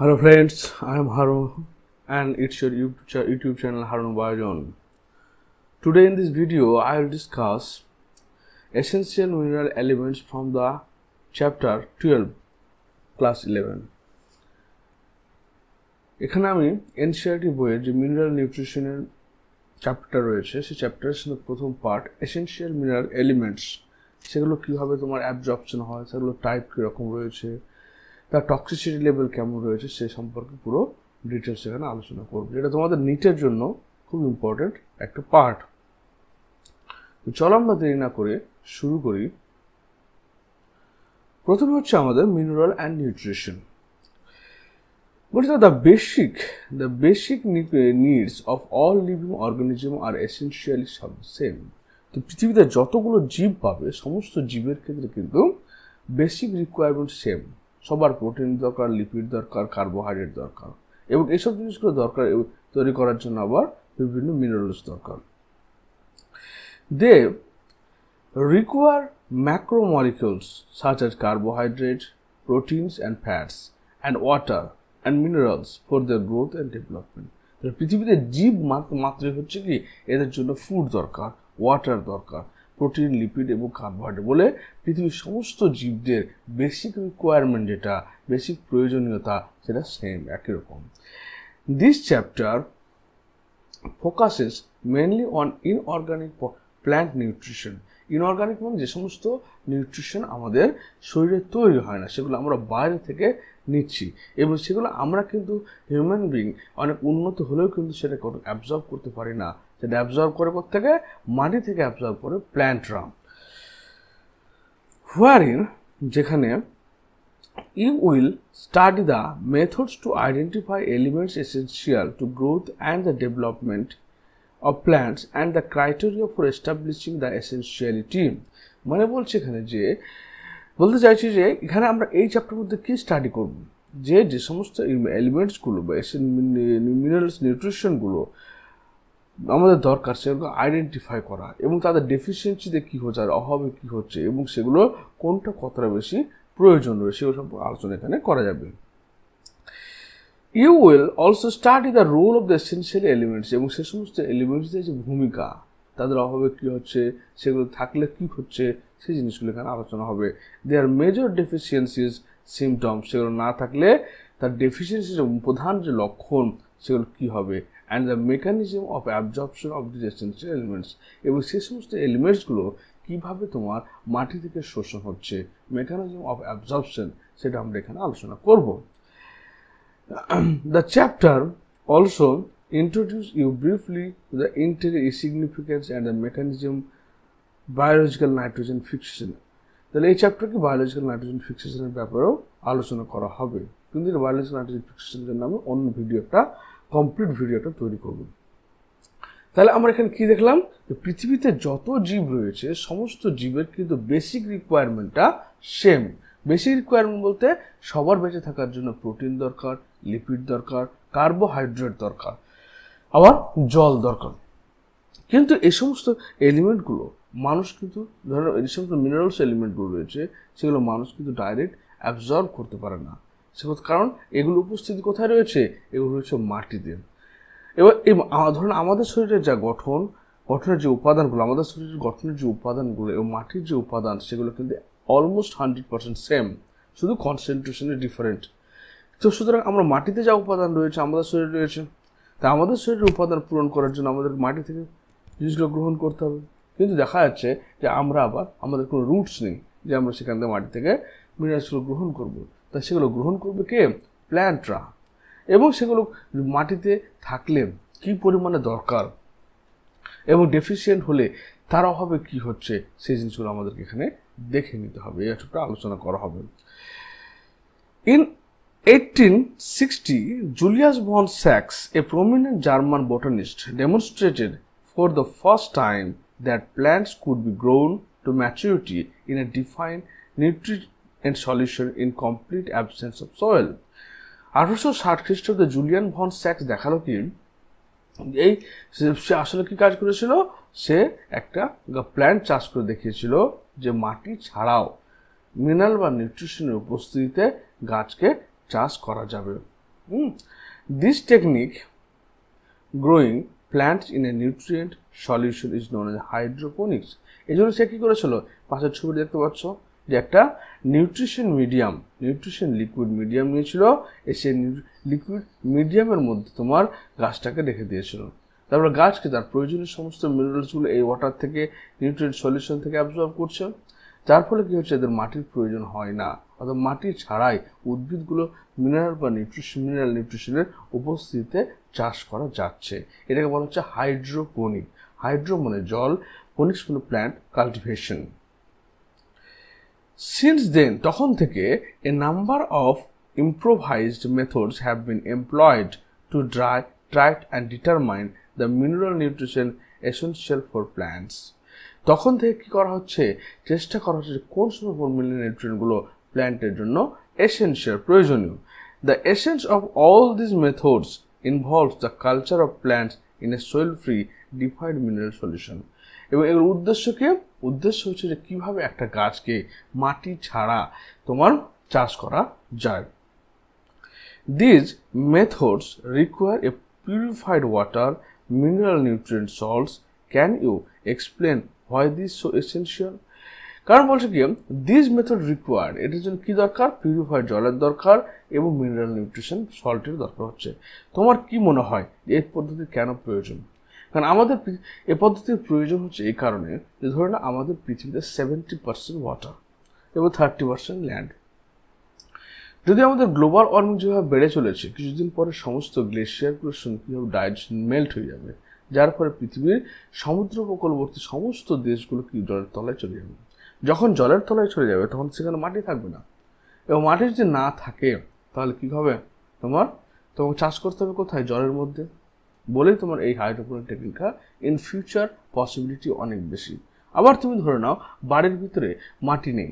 Hello friends, I am Harun and it's your YouTube channel Harun Bajon. Today in this video I will discuss essential mineral elements from the chapter 12 class 11. এখানে আমি NCERT বইয়ের যে mineral নিউট্রিশনের chapter রয়েছে সেই চ্যাপ্টারের সাথে প্রথম part essential mineral elements, সেগুলো কীভাবে তোমার অ্যাবজর্পশন হয়, সেগুলো টাইপ কীরকম রয়েছে, তার টক্সিসিটি লেভেল কেমন রয়েছে সে সম্পর্কে পুরো ডিটেলস এখানে আলোচনা করব, যেটা তোমাদের নিটের জন্য খুব ইম্পর্টেন্ট একটা পার্ট। তো চলো আমরা দেরি না করে শুরু করি। প্রথমে হচ্ছে আমাদের মিনারেল অ্যান্ড নিউট্রিশন। বলছে the basic needs of all living organism are essentially same. তো পৃথিবীতে যতগুলো জীব পাবে সমস্ত জীবের ক্ষেত্রে কিন্তু বেসিক রিকোয়ারমেন্ট সেম। সবার প্রোটিন দরকার, লিপিড দরকার, কার্বোহাইড্রেট দরকার, এবং এইসব জিনিসগুলো দরকার তৈরি করার জন্য আবার বিভিন্ন মিনারেলস দরকার। দে require macromolecules such as carbohydrates, proteins and fats, and water and minerals for their growth and development. পৃথিবীতে জীব মাত্রই হচ্ছে কি এদের জন্য ফুড দরকার, ওয়াটার দরকার, প্রোটিন, লিপিড এবং কার্বোহাইড্রেট বলে পৃথিবীর সমস্ত জীবদের বেসিক রিকোয়ারমেন্ট, যেটা বেসিক প্রয়োজনীয়তা, সেটা সেম, একই রকম। This chapter focuses mainly on inorganic plant nutrition. Inorganic মানে যে সমস্ত নিউট্রিশন আমাদের শরীরে তৈরি হয় না, সেগুলো আমরা বাইরে থেকে নিচ্ছি, এবং সেগুলো আমরা কিন্তু হিউম্যান বিং অনেক উন্নত হলেও কিন্তু সেটা অ্যাবজর্ব করতে পারি না। সেটা অ্যাবজর্ব করে থেকে মাটি থেকে অ্যাবজর্ব করে প্ল্যান্টরা। হোয়ারিন যেখানে you will study the methods to identify elements essential to growth and the development of plants and the criteria for establishing the essentiality. মানে বলছে এখানে যে বলতে চাইছি যে এখানে আমরা এই চ্যাপ্টারের মধ্যে কি স্টাডি করব, যে সমস্ত এলিমেন্টসগুলো বা মিনারেলস নিউট্রিশনগুলো আমাদের দরকার সেগুলো আইডেন্টিফাই করা, এবং তাদের ডেফিসিয়েন্সিতে কী হচ্ছে আর অভাবে কী হচ্ছে, এবং সেগুলো কোনটা কতটা বেশি প্রয়োজন রয়েছে সেগুলো সম্পর্কে আলোচনা এখানে করা যাবে। You will also study the role of the essential elements, এবং সে সমস্ত এলিমেন্টসদের যে ভূমিকা, তাদের অভাবে কী হচ্ছে, সেগুলো থাকলে কী হচ্ছে, সেই জিনিসগুলো এখানে আলোচনা হবে। দেয়ার মেজর ডেফিসিয়েন্সিস সিমটমস, সেগুলো না থাকলে তার ডেফিসিয়েন্সির প্রধান যে লক্ষণ সেগুলো কী হবে, and the mechanism of absorption of this essential elements, এবং সে সমস্ত এলিমেন্টসগুলো কীভাবে তোমার মাটি থেকে শোষণ হচ্ছে, মেকানিজম অফ অ্যাবজর্পশন, সেটা আমরা এখানে আলোচনা করব। The chapter also introduce you briefly to the integral significance and the mechanism biological nitrogen fixation. তাহলে এই চ্যাপ্টারকে বায়োলজিক্যাল নাইট্রোজেন ফিক্সেশনের ব্যাপারেও আলোচনা করা হবে, কিন্তু বায়োলজিক্যাল নাইট্রোজেন ফিক্সেশনের জন্য আমি অন্য কমপ্লিট ভিডিও একটা তৈরি করব। তাহলে আমরা এখানে কি দেখলাম, যে পৃথিবীতে যত জীব রয়েছে সমস্ত জীবের কিন্তু বেসিক রিকোয়ারমেন্টটা সেম। বেসিক রিকোয়ারমেন্ট বলতে সবার বেঁচে থাকার জন্য প্রোটিন দরকার, লিপিড দরকার, কার্বোহাইড্রেট দরকার, আবার জল দরকার। কিন্তু এই সমস্ত এলিমেন্টগুলো মানুষ কিন্তু ধরো এই সমস্ত মিনারেলস এলিমেন্টগুলো রয়েছে সেগুলো মানুষ কিন্তু ডাইরেক্ট অ্যাবজর্ব করতে পারে না, কারণ এগুলো উপস্থিতি কোথায় রয়েছে, এগুলো রয়েছে মাটিতে। এবার ধরুন আমাদের শরীরের যা গঠনের যে উপাদানগুলো, আমাদের শরীরের গঠনের যে উপাদানগুলো এবং মাটির যে উপাদান, সেগুলো কিন্তু অলমোস্ট 100% সেম, শুধু কনসেন্ট্রেশনে ডিফারেন্ট। তো সুতরাং আমরা মাটিতে যা উপাদান রয়েছে আমাদের শরীরে রয়েছে, তা আমাদের শরীরের উপাদান পূরণ করার জন্য আমাদের মাটি থেকে জিনিসগুলো গ্রহণ করতে হবে। কিন্তু দেখা যাচ্ছে যে আমাদের কোনো রুটস নেই যে আমরা সেখান থেকে মাটি থেকে মিনারেলসগুলো গ্রহণ করব। তাই সেগুলো গ্রহণ করবে কে? প্ল্যান্টরা। এবং সেগুলো মাটিতে থাকলে কি পরিমাণে দরকার এবং ডেফিসিয়েন্ট হলে তার অভাবে কি হচ্ছে, সেই জিনিসগুলো আমাদেরকে এখানে দেখে নিতে হবে, এটা আলোচনা করা হবে। In 1860, Julius von Sachs, a prominent German botanist, demonstrated for the first time that plants could be grown to maturity in a defined nutrient solution in complete absence of soil. 1860 খ্রিস্টাব্দে জুলিয়ান ভন স্যাক্স দেখালো কি সে আসলে কি কাজ করেছিল, সে একটা plant চাষ করে দেখিয়েছিল যে মাটি ছাড়াও মিনারেল বা নিউট্রিশনের উপস্থিতিতে গাছকে চাষ করা যাবে। This technique, growing plants in a nutrient solution, is known as hydroponics. এই জন্য সে কি করেছিল, পাশের ছবি দেখতে পাচ্ছ যে একটা নিউট্রিশন লিকুইড মিডিয়াম নিয়েছিল, সেই লিকুইড মিডিয়ামের মধ্যে তোমার গাছটাকে রেখে দিয়েছিল। তারপর গাছকে তার প্রয়োজনীয় সমস্ত মিনারেলসগুলো এই ওয়াটার থেকে, নিউট্রিয়েন্ট সলিউশন থেকে অ্যাবজর্ব করছে, যার ফলে কি হচ্ছে, এদের মাটির প্রয়োজন হয় না, অর্থাৎ মাটি ছাড়াই উদ্ভিদগুলো মিনারেল বা নিউট্রিশনের উপস্থিতিতে চাষ করা যাচ্ছে। এটাকে বলা হচ্ছে হাইড্রোপনিক। হাইড্রো মানে জল, পনিক্স মানে প্ল্যান্ট কাল্টিভেশন। Since then, তখন থেকে a number of improvised methods have been employed to try and determine the mineral nutrition essential for plants. তখন থেকে কি করা হচ্ছে, চেষ্টা করা হচ্ছে কোন সময় মিনারেল নিউট্রিয়েন্টগুলো প্ল্যান্টের জন্য এসেনশিয়াল, প্রয়োজনীয়। The essence of all these methods involves the culture of plants in a soil-free defined mineral solution. এবং এর উদ্দেশ্য হচ্ছে যে কিভাবে একটা গাছকে মাটি ছাড়া তোমার চাষ করা যায়। These methods require a purified water, mineral nutrient salts. Can you explain why this is so essential? কারণ বলছে কি, দিস মেথড রিকোয়ার্ড, এটার জন্য কি দরকার, পিউরিফাইড জলের দরকার এবং মিনারেল নিউট্রিশন সল্টের দরকার হচ্ছে। তোমার কি মনে হয় এই পদ্ধতি কেন প্রয়োজন? কারণ আমাদের এই পদ্ধতির প্রয়োজন হচ্ছে এই কারণে যে ধরে না আমাদের পৃথিবীতে 70% ওয়াটার এবং 30% ল্যান্ড। যদি আমাদের গ্লোবাল ওয়ার্মিং যেভাবে বেড়ে চলেছে, কিছুদিন পরে সমস্ত গ্লেশিয়ারগুলোর সঙ্গে কীভাবে মেল্ট হয়ে যাবে, যার ফলে পৃথিবীর সমুদ্র উপকূলবর্তী সমস্ত দেশগুলো কি জলের তলায় চলে যাবে। যখন জলের তলায় চলে যাবে তখন সেখানে মাটি থাকবে না, এবং মাটি যদি না থাকে তাহলে কী হবে, তোমাকে চাষ করতে হবে কোথায়, জলের মধ্যে। বলেই তোমার এই হাইড্রোপনিক টেকনিকটা ইন ফিউচার পসিবিলিটি অনেক বেশি। আবার তুমি ধরে নাও বাড়ির ভিতরে মাটি নেই,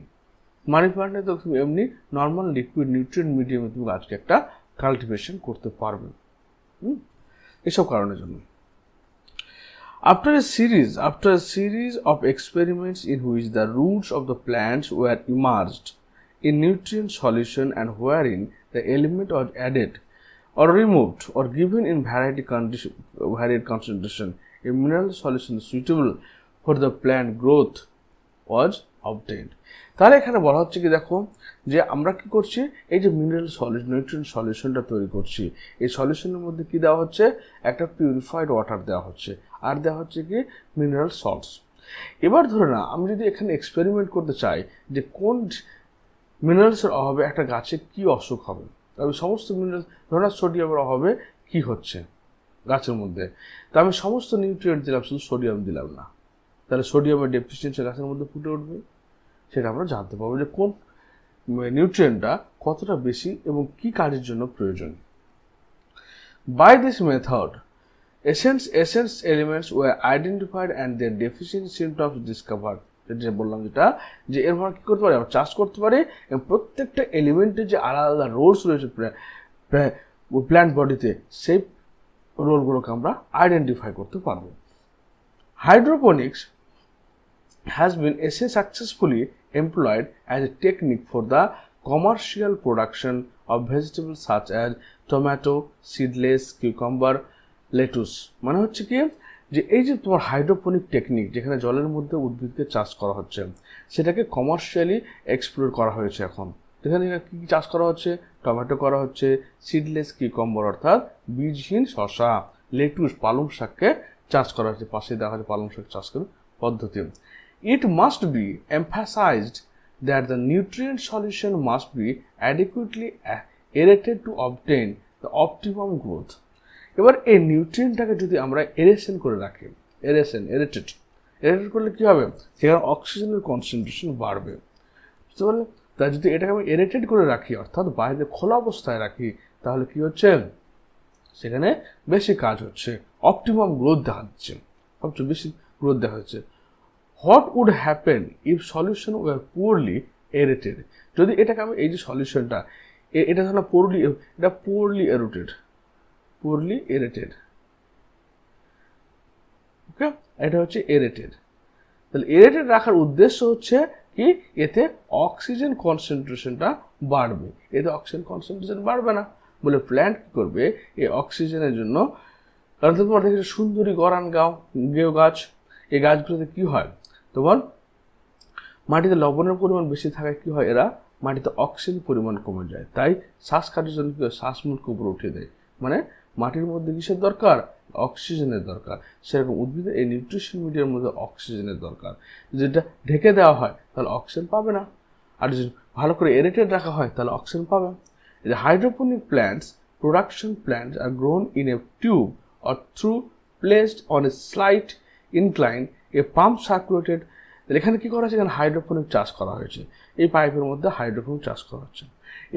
মানি প্ল্যান্টে তো তুমি এমনি নর্মাল লিকুইড নিউট্রিয়েন্ট মিডিয়ামে তুমি আজকে একটা কাল্টিভেশন করতে পারবে এসব কারণের জন্য। After a series of experiments in which the roots of the plants were immersed in nutrient solution and wherein the element was added or removed or given in varied concentration, a mineral solution suitable for the plant growth was obtained. তাহলে এখানে বলা হচ্ছে কি, দেখো যে আমরা কি করছি, এই যে মিনারেল নিউট্রিয়েন্ট সলিউশনটা তৈরি করছি, এই সলিউশনের মধ্যে কি দেওয়া হচ্ছে, একটা পিউরিফাইড ওয়াটার দেওয়া হচ্ছে, আর দেওয়া হচ্ছে কি মিনারেল সল্টস। এবার ধরে না আমি যদি এখানে এক্সপেরিমেন্ট করতে চাই যে কোন মিনারেলসের অভাবে একটা গাছে কি অসুখ হবে, তবে সমস্ত মিনারেলস, ধরে না সোডিয়ামের অভাবে কি হচ্ছে গাছের মধ্যে, তা আমি সমস্ত নিউট্রিয়েন্ট দিলাম, শুধু সোডিয়াম দিলাম না, তাহলে সোডিয়ামের ডেফিসিয়েন্সি গাছের মধ্যে ফুটে উঠবে। সেটা আমরা জানতে পারবো যে কোন নিউট্রিয়েন্টটা কতটা বেশি এবং কি কাজের জন্য প্রয়োজন। By this method, essence elements were identified and their deficiency symptoms discovered. যেটা বললাম, যেটা যে এর ফলে কি করতে পারে, আমরা চাষ করতে পারি এবং প্রত্যেকটা এলিমেন্টের যে আলাদা আলাদা রোলস রয়েছে প্ল্যান্ট বডিতে, সেই রোলগুলোকে আমরা আইডেন্টিফাই করতে পারবো। Hydroponics has been successfully employed as a technique for the commercial production of vegetables such as tomato, seedless, cucumber, lettuce. মানে হচ্ছে কি যে এই যে তোমার হাইড্রোপনিক টেকনিক, যেখানে জলের মধ্যে উদ্ভিদকে চাষ করা হচ্ছে, সেটাকে কমার্শিয়ালি এক্সপ্লোর করা হয়েছে। এখন যেখানে কী চাষ করা হচ্ছে, টমেটো করা হচ্ছে, সিডলেস কিউকাম্বার অর্থাৎ বীজহীন শসা, লেটুস পালং শাককে চাষ করা হচ্ছে, পাশে দেখা হচ্ছে পালং শাক চাষ করার পদ্ধতি। It must be emphasized that the nutrient solution must be adequately aerated to obtain the optimum growth. এবার এই নিউট্রিয়েন্টটাকে যদি আমরা এরেশন করে রাখি, এরেটেড করলে কী হবে, সেখানে অক্সিজেনের কনসেন্ট্রেশন বাড়বে, বুঝতে পারলে? তাই যদি এটাকে আমি এরেটেড করে রাখি, অর্থাৎ বাইরে খোলা অবস্থায় রাখি, তাহলে কি হচ্ছে, সেখানে বেশি কাজ হচ্ছে, অপটিমাম গ্রোথ দেখা যাচ্ছে, সবচেয়ে বেশি গ্রোথ দেখা যাচ্ছে। What would happen if solution were poorly aerated? যদি এটাকে আমি এই যে সলিউশনটা, এটা ধরো poorly aerated, ওকে, এটা হচ্ছে এরেটেড। তাহলে এরেটেড রাখার উদ্দেশ্য হচ্ছে কি, এতে অক্সিজেন কনসেন্ট্রেশনটা বাড়বে, এতে অক্সিজেন কনসেন্ট্রেশন বাড়বে না, বলে প্ল্যান্ট কী করবে এই অক্সিজেনের জন্য, কারণ তোমার দেখেছো সুন্দরী গরান গেও গাছ, এই গাছগুলোতে কী হয় তোমার মাটিতে লবণের পরিমাণ বেশি থাকায় কী হয় এরা মাটিতে অক্সিজেন পরিমাণ কমে যায়, তাই শ্বাসকাঠির জন্য কী হয় শ্বাসমূলকে উপরে উঠিয়ে দেয়। মানে মাটির মধ্যে কিসের দরকার অক্সিজেনের দরকার, সেরকম উদ্ভিদের এই নিউট্রিশন মিডিয়ার মধ্যে অক্সিজেনের দরকার। যেটা ঢেকে দেওয়া হয় তাহলে অক্সিজেন পাবে না, আর যদি ভালো করে এরেটেড রাখা হয় তাহলে অক্সিজেন পাবে। The hydroponic plants, production plants are grown in a tube or through placed on a slight incline, a pump circulated. এখানে কি করা হয়েছে, এখানে হাইড্রোপনিক চাষ করা হয়েছে, এই পাইপের মধ্যে হাইড্রোপনিক চাষ করা হচ্ছে।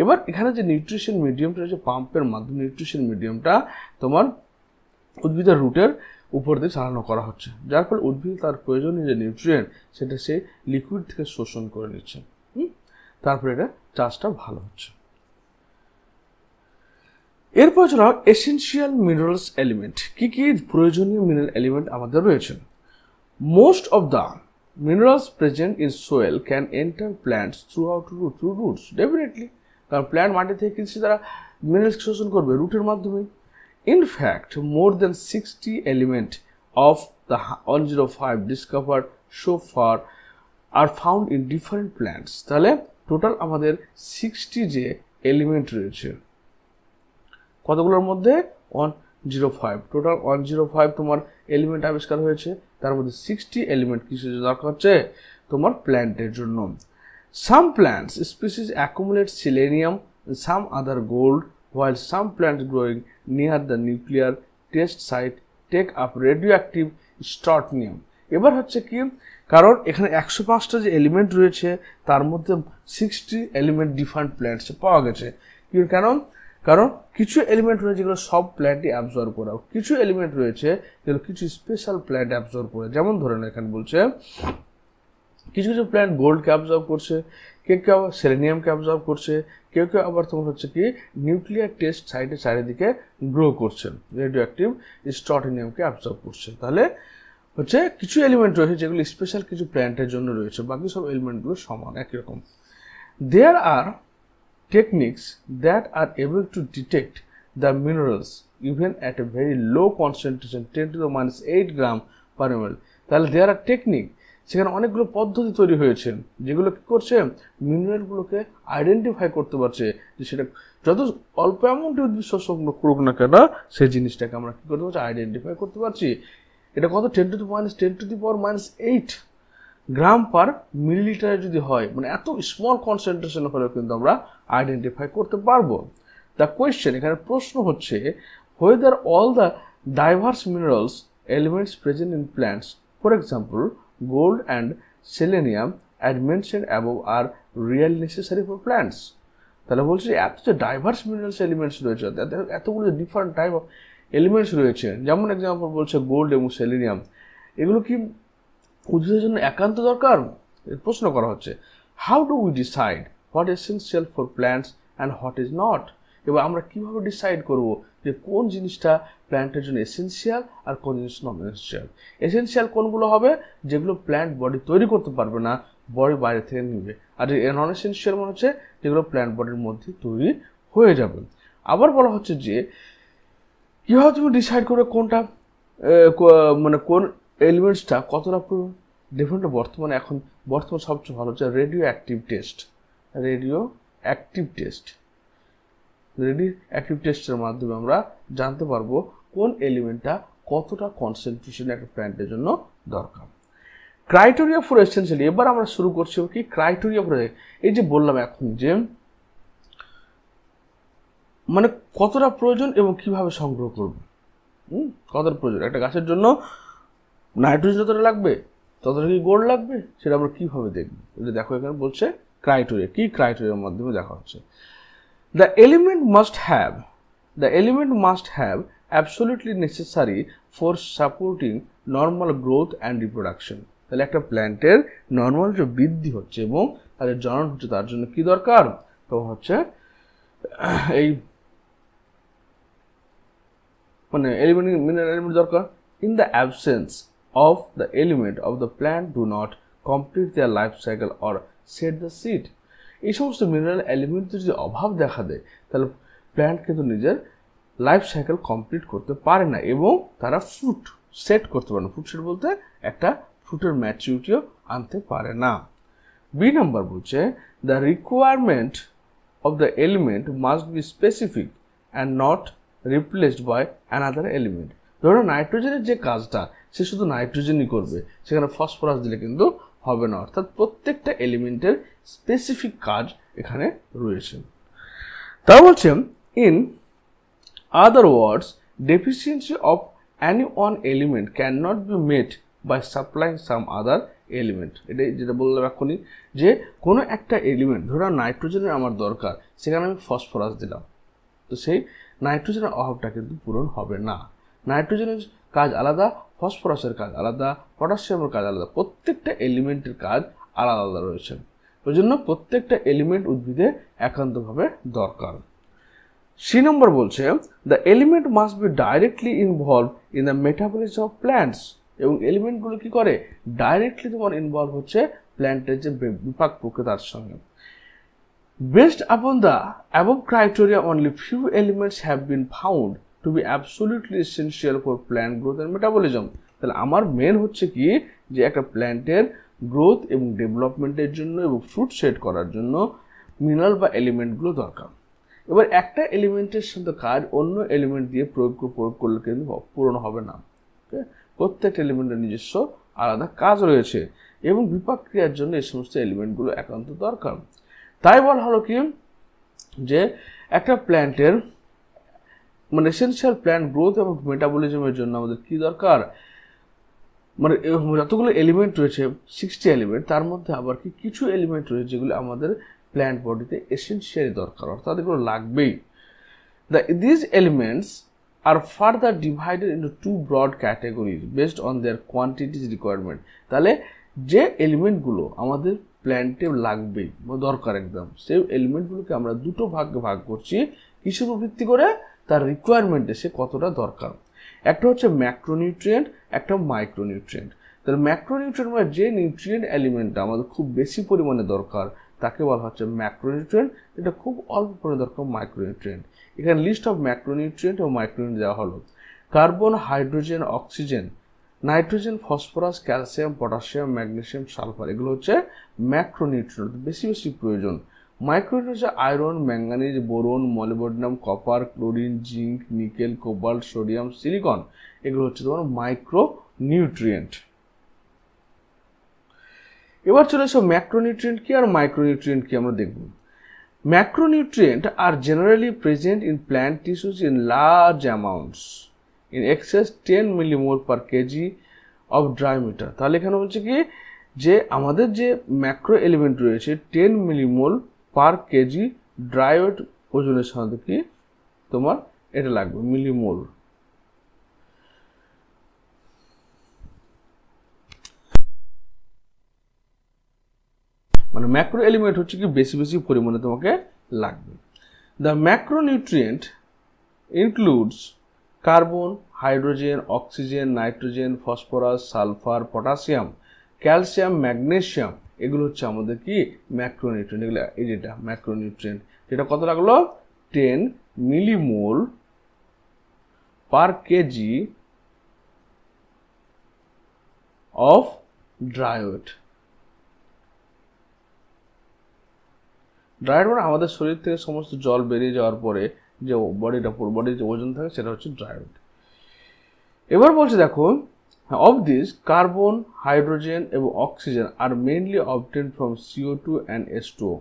এবার এখানে যে নিউট্রিশন মিডিয়ামটা রয়েছে পাম্পের মাধ্যমে নিউট্রিশন মিডিয়ামটা তোমার উদ্ভিদের রুটের উপর দিয়ে চালানো করা হচ্ছে, যার ফলে উদ্ভিদ তার প্রয়োজনীয় যে নিউট্রিয়েন্ট সেটা সে লিকুইড থেকে শোষণ করে নিচ্ছে, তারপরে এটা চাষটা ভালো হচ্ছে। এরপর ছাড়াও এসেনশিয়াল মিনারেলস এলিমেন্ট, কি কি প্রয়োজনীয় মিনারেল এলিমেন্ট আমাদের রয়েছে। Most of the minerals present in soil can enter plants through roots, definitely, কারণ প্ল্যান্ট মাটি থেকে কিছু তারা মিনারেলস শোষণ করবে রুটের মাধ্যমে। In fact, more than 60 elements of the 105 discovered so far are found in different plants. তাহলে টোটাল আমাদের 60 যে এলিমেন্ট রয়েছে, কতগুলোর মধ্যে 105, টোটাল 105 তোমার এলিমেন্ট আবিষ্কার হয়েছে, তার মধ্যে 60 এলিমেন্ট কিছু দরকার হচ্ছে তোমার প্ল্যান্টের জন্য। Some plants species accumulate selenium and some other gold, while some plants growing near the nuclear test site take up radioactive strontium. এবার হচ্ছে কি, কারণ এখানে 105টা যে এলিমেন্ট রয়েছে তার মধ্যে 60 এলিমেন্ট ডিফারেন্ট প্ল্যান্টসে পাওয়া গেছে। কারণ কিছু এলিমেন্ট রয়েছে যেগুলো সব প্ল্যান্টই অ্যাবজর্ব করে, কিছু এলিমেন্ট রয়েছে যেগুলো কিছু স্পেশাল প্ল্যান্ট অ্যাবজর্ব করে। যেমন ধরেন এখানে বলছে কিছু কিছু প্ল্যান্ট গোল্ডকে অ্যাবজর্ব করছে, কেউ কেউ আবার সেলেনিয়ামকে অ্যাবজর্ব করছে, কেউ কেউ আবার তোমার হচ্ছে কি নিউক্লিয়ার টেস্ট সাইটে চারিদিকে গ্রো করছে, রেডিও অ্যাক্টিভ স্ট্রোন্টিয়ামকে অ্যাবজর্ব করছে। তাহলে হচ্ছে কিছু এলিমেন্ট রয়েছে যেগুলো স্পেশাল কিছু প্ল্যান্টের জন্য রয়েছে, বাকি সব এলিমেন্টগুলো সমান একই রকম। দেয়ার আর techniques that are able to detect the minerals even at a very low concentration 10 to the minus 8 gram per ml. তাহলে there are technique, সেখানে অনেকগুলো পদ্ধতি তৈরি হয়েছে যেগুলো কি করছে মিনারেলগুলোকে আইডেন্টিফাই করতে পারছে, যে সেটা যত অল্প অ্যামাউন্টে উদ্ভিদ শোষণ করুক না কেন সেই জিনিসটাকে আমরা কি করতে পারছি আইডেন্টিফাই করতে পারছি। এটা কত 10 to the power minus 8 গ্রাম পার মিলিলিটারে যদি হয়, মানে এত স্মল কনসেন্ট্রেশন হলেও কিন্তু আমরা আইডেন্টিফাই করতে পারবো। দ্য কোয়েশ্চেন, এখানে প্রশ্ন হচ্ছে whether all the diverse minerals elements present in plants, for example gold and selenium as mentioned above, are really necessary for plants. তাহলে বলছে এত যে ডাইভার্স মিনারেলস এলিমেন্টস রয়েছে, এতগুলো ডিফারেন্ট টাইপ অফ এলিমেন্টস রয়েছে, যেমন এক্সাম্পল বলছে গোল্ড এবং সেলেনিয়াম, এগুলো কি উদ্ভিদের জন্য একান্ত দরকার? প্রশ্ন করা হচ্ছে। How do we decide what essential for plants and what is not? এবার আমরা কীভাবে ডিসাইড করব যে কোন জিনিসটা প্ল্যান্টের জন্য এসেনশিয়াল আর কোন জিনিস নন এসেনশিয়াল? এসেনশিয়াল কোনগুলো হবে যেগুলো প্ল্যান্ট বডি তৈরি করতে পারবে না, বডি বাইরে থেকে নিবে, আর নন এসেনশিয়াল মনে হচ্ছে যেগুলো প্ল্যান্ট বডির মধ্যে তৈরি হয়ে যাবে। আবার বলা হচ্ছে যে কীভাবে তুমি ডিসাইড করবে কোনটা মানে কোন এলিমেন্টসটা কতটা ডিফারেন্ট। বর্তমানে সবচেয়ে ভালো হচ্ছে রেডিও অ্যাক্টিভ টেস্টের মাধ্যমে আমরা জানতে পারবো কোন এলিমেন্টটা কতটা কনসেন্ট্রেশন একটা প্ল্যান্টের জন্য দরকার। ক্রাইটেরিয়া ফর এসেনশিয়াল, এবার আমরা শুরু করছি কি ক্রাইটেরিয়া ফর, এই যে বললাম এখন যে মানে কতটা প্রয়োজন এবং কিভাবে সংগ্রহ করব, কতটা প্রয়োজন একটা গাছের জন্য, নাইট্রোজেন যতটা লাগবে ততটা কি গোল্ড লাগবে, সেটা আমরা কীভাবে দেখব। এটা দেখো এখানে বলছে ক্রাইটেরিয়া, কি ক্রাইটেরিয়ার মাধ্যমে দেখা হচ্ছে। The element must have absolutely necessary for supporting normal growth and reproduction. তাহলে একটা প্ল্যান্টের নর্মাল যে বৃদ্ধি হচ্ছে এবং তাদের জনন হচ্ছে তার জন্য কি দরকার, তো হচ্ছে এই মানে মিনারেল এলিমেন্ট দরকার। In the absence of the element of the plant do not complete their life cycle or set the seed. এই সমস্ত মিনারেল এলিমেন্টের যদি অভাব দেখা দেয় তাহলে প্ল্যান্ট কিন্তু নিজের লাইফ সাইকেল কমপ্লিট করতে পারে না এবং তারা ফ্রুট সেট করতে পারে না। ফ্রুট সেট বলতে একটা ফ্রুটের ম্যাচুরিটিও আনতে পারে না। বি নাম্বার বলছে the requirement of the element must be specific and not replaced by another element. ধরুন নাইট্রোজেনের যে কাজটা সে শুধু নাইট্রোজেনই করবে, সেখানে ফসফরাস দিলে কিন্তু হবে না। অর্থাৎ প্রত্যেকটা এলিমেন্টের স্পেসিফিক কাজ এখানে রয়েছে। তা বলছে in other words deficiency of any one element cannot be met by supplying some other element। এটাই যেটা বললাম এখনই, যে কোনো একটা এলিমেন্ট, ধরো নাইট্রোজেনের আমার দরকার, সেখানে আমি ফসফরাস দিলাম, তো সেই নাইট্রোজেনের অভাবটা কিন্তু পূরণ হবে না। নাইট্রোজেনের কাজ আলাদা, ফসফরাসের কাজ আলাদা, পটাশিয়ামের কাজ আলাদা, প্রত্যেকটা এলিমেন্টের কাজ আলাদা আলাদা রয়েছে। ওই জন্য প্রত্যেকটা এলিমেন্ট উদ্ভিদে একান্তভাবে দরকার। সি নম্বর বলছে the element must B directly involve in the metabolism of plants. এবং এলিমেন্টগুলো কি করে, ডাইরেক্টলি তোমার ইনভলভ হচ্ছে প্ল্যান্টের যে বিপাক প্রক্রিয়ার সঙ্গে। Based upon the above criteria, only few elements have been found to be absolutely essential for plant growth and metabolism। তাহলে আমার মেন হচ্ছে কি, যে একটা প্ল্যান্টের গ্রোথ এবং ডেভেলপমেন্টের জন্য এবং ফ্রুট সেট করার জন্য মিনারেল বা এলিমেন্টগুলো দরকার। এবার একটা এলিমেন্টের সাথে কাজ অন্য এলিমেন্ট দিয়ে প্রয়োগ করলে কিন্তু পূরণ হবে না। প্রত্যেকটা এলিমেন্টের নিজস্ব আলাদা কাজ রয়েছে এবং বিপাক ক্রিয়ার জন্য এই সমস্ত এলিমেন্টগুলো একান্ত দরকার। তাই বলা হলো কি, যে একটা প্ল্যান্টের মানে এসেনশিয়াল প্ল্যান্ট গ্রোথ এবং মেটাবলিজমের জন্য আমাদের কি দরকার, মানে যতগুলো এলিমেন্ট রয়েছে 60 এলিমেন্ট, তার মধ্যে আবার কি কিছু এলিমেন্ট রয়েছে যেগুলো আমাদের প্ল্যান্ট বডিতে এসেনশিয়ালি দরকার, অর্থাৎ এগুলো লাগবেই। These elements are further divided into two broad categories based on their quantities requirement। তাহলে যে এলিমেন্টগুলো আমাদের প্ল্যান্টে লাগবেই বা দরকার একদম, সেই এলিমেন্টগুলোকে আমরা দুটো ভাগে ভাগ করছি, কিসের উপর ভিত্তি করে, তার রিকোয়ারমেন্টে সে কতটা দরকার। একটা হচ্ছে ম্যাক্রোনিউট্রিয়েন্ট, একটা মাইক্রোনিউট্রিয়েন্ট। তাহলে ম্যাক্রোনিউট্রিয়েন্ট মানে যে নিউট্রিয়েন্ট এলিমেন্টটা আমাদের খুব বেশি পরিমাণে দরকার তাকে বলা হচ্ছে ম্যাক্রোনিউট্রিয়েন্ট, এটা খুব অল্প পরিমাণে দরকার মাইক্রোনিউট্রিয়েন্ট। এখানে লিস্ট অফ ম্যাক্রোনিউট্রিয়েন্ট এবং মাইক্রোনিউট্রিয়েন্ট দেওয়া হলো। Carbon, hydrogen, oxygen, nitrogen, phosphorus, calcium, potassium, magnesium, sulphur, এগুলো হচ্ছে ম্যাক্রোনিউট্রিয়েন্ট, বেশি বেশি প্রয়োজন। মাইক্রোনিউট্রিয়েন্ট হচ্ছে iron, manganese, boron, molybdenum, copper, chlorine, zinc, nickel, cobalt, sodium, silicon, এগুলো হচ্ছে তোমার মাইক্রোনিউট্রিয়েন্ট। এবার চলে এসো ম্যাক্রোনিউট্রিয়েন্ট কি আর মাইক্রোনিউট্রিয়েন্ট কি আমরা দেখব। Macronutrients are generally present in plant tissues in large amounts, in excess 10 millimole per kg of dry matter। তাহলে এখানে বলছে কি, যে আমাদের যে ম্যাক্রো এলিমেন্ট রয়েছে 10 millimole per KG dry weight ওজনের সাথে কি তোমার এটা লাগবে মিলিমোল। মানে ম্যাক্রো এলিমেন্ট হচ্ছে কি বেশি বেশি পরিমাণে তোমাকে লাগবে। The macronutrient includes carbon, hydrogen, oxygen, nitrogen, phosphorus, sulphur, potassium, calcium, magnesium, এগুলো হচ্ছে আমাদের কি ম্যাক্রোনিউট্রিয়েন্ট। এগুলো এই যেটা ম্যাক্রোনিউট্রিয়েন্ট, যেটা কত লাগলো 10 millimole per KG of dry weight. Dry weight মানে আমাদের শরীর থেকে সমস্ত জল বেরিয়ে যাওয়ার পরে যে বডির যে ওজন থাকে সেটা হচ্ছে ড্রাই ওয়েট। এবার বলছে দেখো, অফ দিস কার্বন, হাইড্রোজেন এবং অক্সিজেন আর mainly obtain from CO2 and H2O।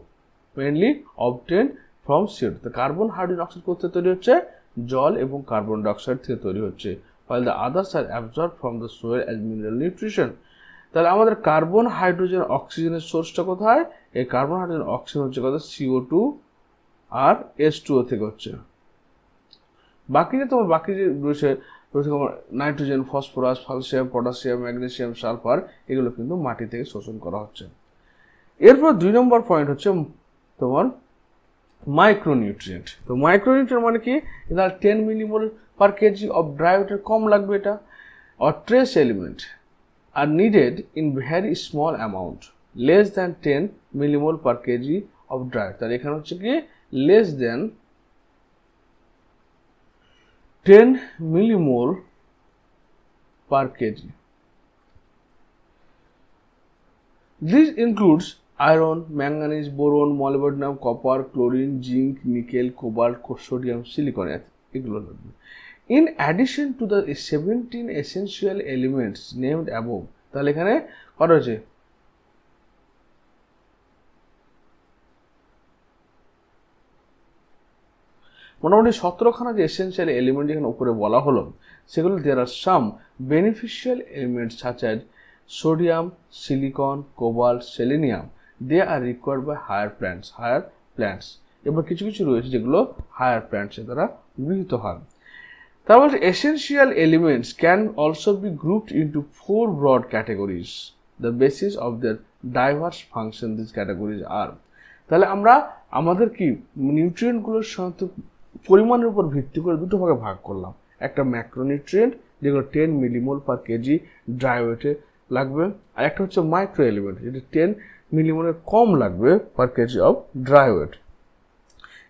Mainly obtain from CO2। তো কার্বন, হাইড্রোজেন, অক্সিজেন করতে তৈরি হচ্ছে জল এবং কার্বন ডাইঅক্সাইড থেকে তৈরি হচ্ছে, while the others are absorbed from the soil as mineral nutrition। তাহলে আমাদের কার্বন, হাইড্রোজেন, অক্সিজেনের সোর্সটা কোথায়, এই কার্বন, হাইড্রোজেন, অক্সিজেন হচ্ছে কথা CO2 আর H2O থেকে হচ্ছে। বাকি যে তোমার বাকি যে রয়েছে তোমার nitrogen, phosphorus, calcium, potassium, magnesium, sulphur, এগুলো কিন্তু মাটি থেকে শোষণ করা হচ্ছে। এরপর 2 নম্বর পয়েন্ট হচ্ছে তোমার মাইক্রোনিউট্রিয়েন্ট। তো মাইক্রোনিউট্রিয়েন্ট মানে কি, এটা 10 millimole per KG of dry ওয়েটের কম লাগবে এটা, or trace element are needed in very small amount, less than 10 millimole per kg of dry। তাহলে এখানে হচ্ছে কি less than 10 millimole per kg. This includes iron, manganese, boron, molybdenum, copper, chlorine, zinc, nickel, cobalt, sodium, silicon. In addition to the 17 essential elements named above, তাহলে এখানে কত আছে? মোটামুটি 17খানা যে এসেনশিয়াল এলিমেন্ট যেখানে উপরে বলা হলো সেগুলো there are some beneficial elements such as sodium, silicon, cobalt, selenium. They are required by higher plants. এবার কিছু কিছু রয়েছে যেগুলো হায়ার প্ল্যান্টস এর দ্বারা গৃহীত হয়। তারপর essential elements can also be grouped into 4 broad categories. The basis of their diverse function these categories are. তাহলে আমরা আমাদের কি নিউট্রিয়েন্টগুলোর সাথে পরিমাণের উপর ভিত্তি করে দুটো ভাগে ভাগ করলাম। একটা ম্যাক্রোনিউট্রিয়েন্ট যেগুলো 10 মিলিমোল পার কেজি ড্রাই ওয়েটে লাগবে, আর একটা হচ্ছে মাইক্রো এলিমেন্ট যেটা 10 মিলিমোলের কম লাগবে পার কেজি অফ ড্রাই ওয়েট।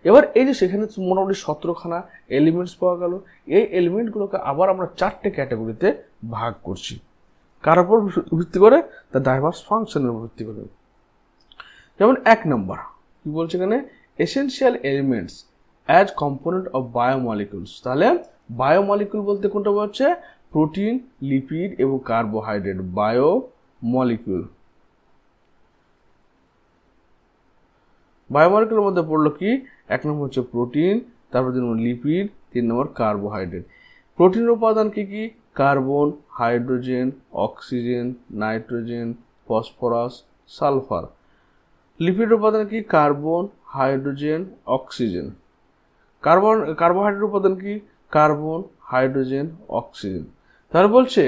এবার এই যে সেখানে মোটামুটি 17খানা এলিমেন্টস পাওয়া গেল, এই এলিমেন্টগুলোকে আবার আমরা 4টে ক্যাটাগরিতে ভাগ করছি। কার উপর ভিত্তি করে? তার ডাইভার্স ফাংশনের উপর ভিত্তি করে। যেমন 1 নম্বর কি বলছে এখানে, essential elements as component of biomolecules. তাহলে বায়োমলিকুল বলতে কোনটা বলছে? প্রোটিন, লিপিড এবং কার্বোহাইড্রেট বায়োমলিকুল। বায়োমলিকুলের মধ্যে পড়লো কি? 1 নম্বর হচ্ছে প্রোটিন, তারপর 2 নম্বর লিপিড, 3 নম্বর কার্বোহাইড্রেট। প্রোটিনের উপাদান কি কি? Carbon, hydrogen, oxygen, nitrogen, phosphorus, sulphur. লিপিডের উপাদান কি? Carbon, hydrogen, oxygen. কার্বোহাইড্রেট উপাদান কি? Carbon, hydrogen, oxygen. তাহলে বলছে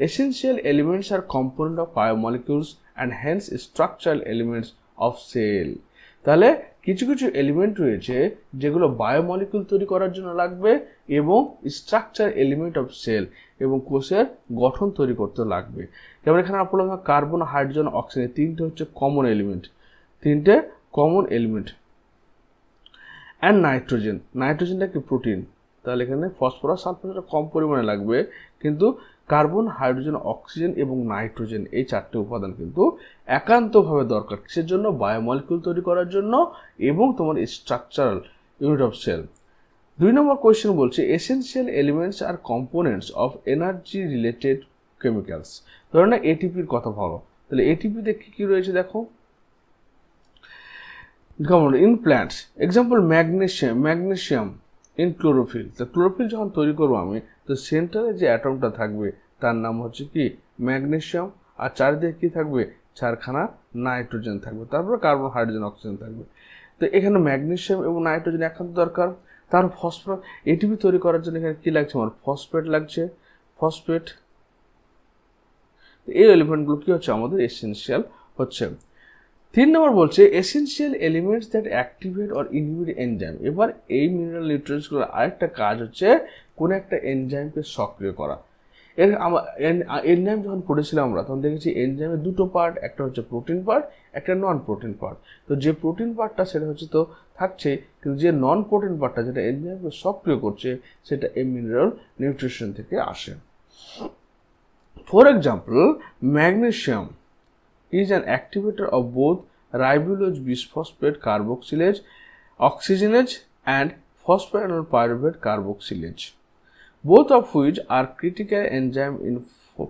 এসেনশিয়াল এলিমেন্টস আর component of biomolecules and hence structural elements of cell. তাহলে কিছু কিছু এলিমেন্ট রয়েছে যেগুলো বায়োমলিকুল তৈরি করার জন্য লাগবে এবং স্ট্রাকচার এলিমেন্ট অফ সেল এবং কোষের গঠন তৈরি করতে লাগবে। যেমন এখানে আপনার কার্বন, হাইড্রোজেন, অক্সিজেন 3টে হচ্ছে কমন এলিমেন্ট, 3টে কমন এলিমেন্ট। অ্যান্ড নাইট্রোজেনটা কি? প্রোটিন। তাহলে এখানে ফসফরাস, সালফারটা কম পরিমাণে লাগবে, কিন্তু কার্বন, হাইড্রোজেন, অক্সিজেন এবং নাইট্রোজেন এই 4টে উপাদান কিন্তু একান্তভাবে দরকার। কিসের জন্য? বায়োমলিকুল তৈরি করার জন্য এবং তোমার স্ট্রাকচারাল ইউনিট অফ সেল। 2 নম্বর কোয়েশ্চেন বলছে এসেনশিয়াল এলিমেন্টস আর components of energy related chemicals. ধরো না এটিপির কথা বলো, তাহলে এটিপিতে কি কি রয়েছে দেখো। In plants example magnesium in chlorophyll. তো ক্লোরোফিল যখন তৈরি করবো আমি, তো সেন্টারে যে অ্যাটমটা থাকবে তার নাম হচ্ছে কি? ম্যাগনেসিয়াম। আর চারিদিকে কি থাকবে? 4খানা নাইট্রোজেন থাকবে, তারপরে কার্বন, হাইড্রোজেন, অক্সিজেন থাকবে। তো এখানে ম্যাগনেসিয়াম এবং নাইট্রোজেন একান্ত দরকার। তার ফসফরাস এটিপি তৈরি করার জন্য এখানে কি লাগছে? আমার ফসফেট লাগছে, ফসফেট। এই এলিমেন্টগুলো কি হচ্ছে? আমাদের এসেনশিয়াল হচ্ছে। 3 নম্বর বলছে essential elements that activate or inhibit enzyme. এবার এই মিনারেল নিউট্রিয়েন্টসগুলোর আরেকটা কাজ হচ্ছে কোনো একটা এনজাইমকে সক্রিয় করা। এনজাইম যখন পড়েছিলাম আমরা তখন দেখেছি এনজাইমের 2টো পার্ট, একটা হচ্ছে প্রোটিন পার্ট, একটা নন প্রোটিন পার্ট। তো যে প্রোটিন পার্টটা সেটা হচ্ছে তো থাকছে, কিন্তু যে নন প্রোটিন পার্টটা যেটা এনজাইমকে সক্রিয় করছে সেটা এই মিনারেল নিউট্রিশন থেকে আসে। For example magnesium is an activator of both ribulose bisphosphate carboxylase oxygenase and phosphoryl pyruvate carboxylase, both of which are critical enzyme in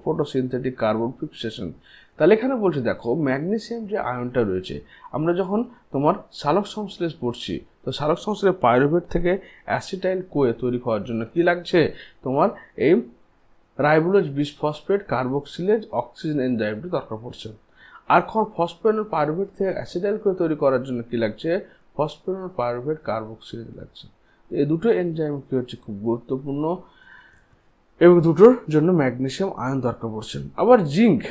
photosynthetic carbon fixation. তাহলে এখানে বলছে দেখো ম্যাগনেসিয়াম যে আয়নটা রয়েছে, আমরা যখন তোমার সালোক সংশ্লেষ পড়ছি, তো সালোক সংশ্লেষে পাইরুভেট থেকে অ্যাসিটাইল কোয়ে তৈরি হওয়ার জন্য কি লাগছে? তোমার এই রাইবোলোজ বিসফসফেট কার্বক্সিলেজ অক্সিজেন এনজাইমটি দরকার পড়ছে। আর ফসফোরিল পাইরুভেট থেকে অ্যাসিটাইল কোয়ে তৈরি করার জন্য কি লাগছে? ফসফোরিল পাইরুভেট কার্বক্সিলেজ লাগছে। এই দুটো এনজাইম কি হচ্ছে খুব গুরুত্বপূর্ণ এবং দুটোর জন্য ম্যাগনেসিয়াম আয়ন দরকার পড়ছে। আবার zinc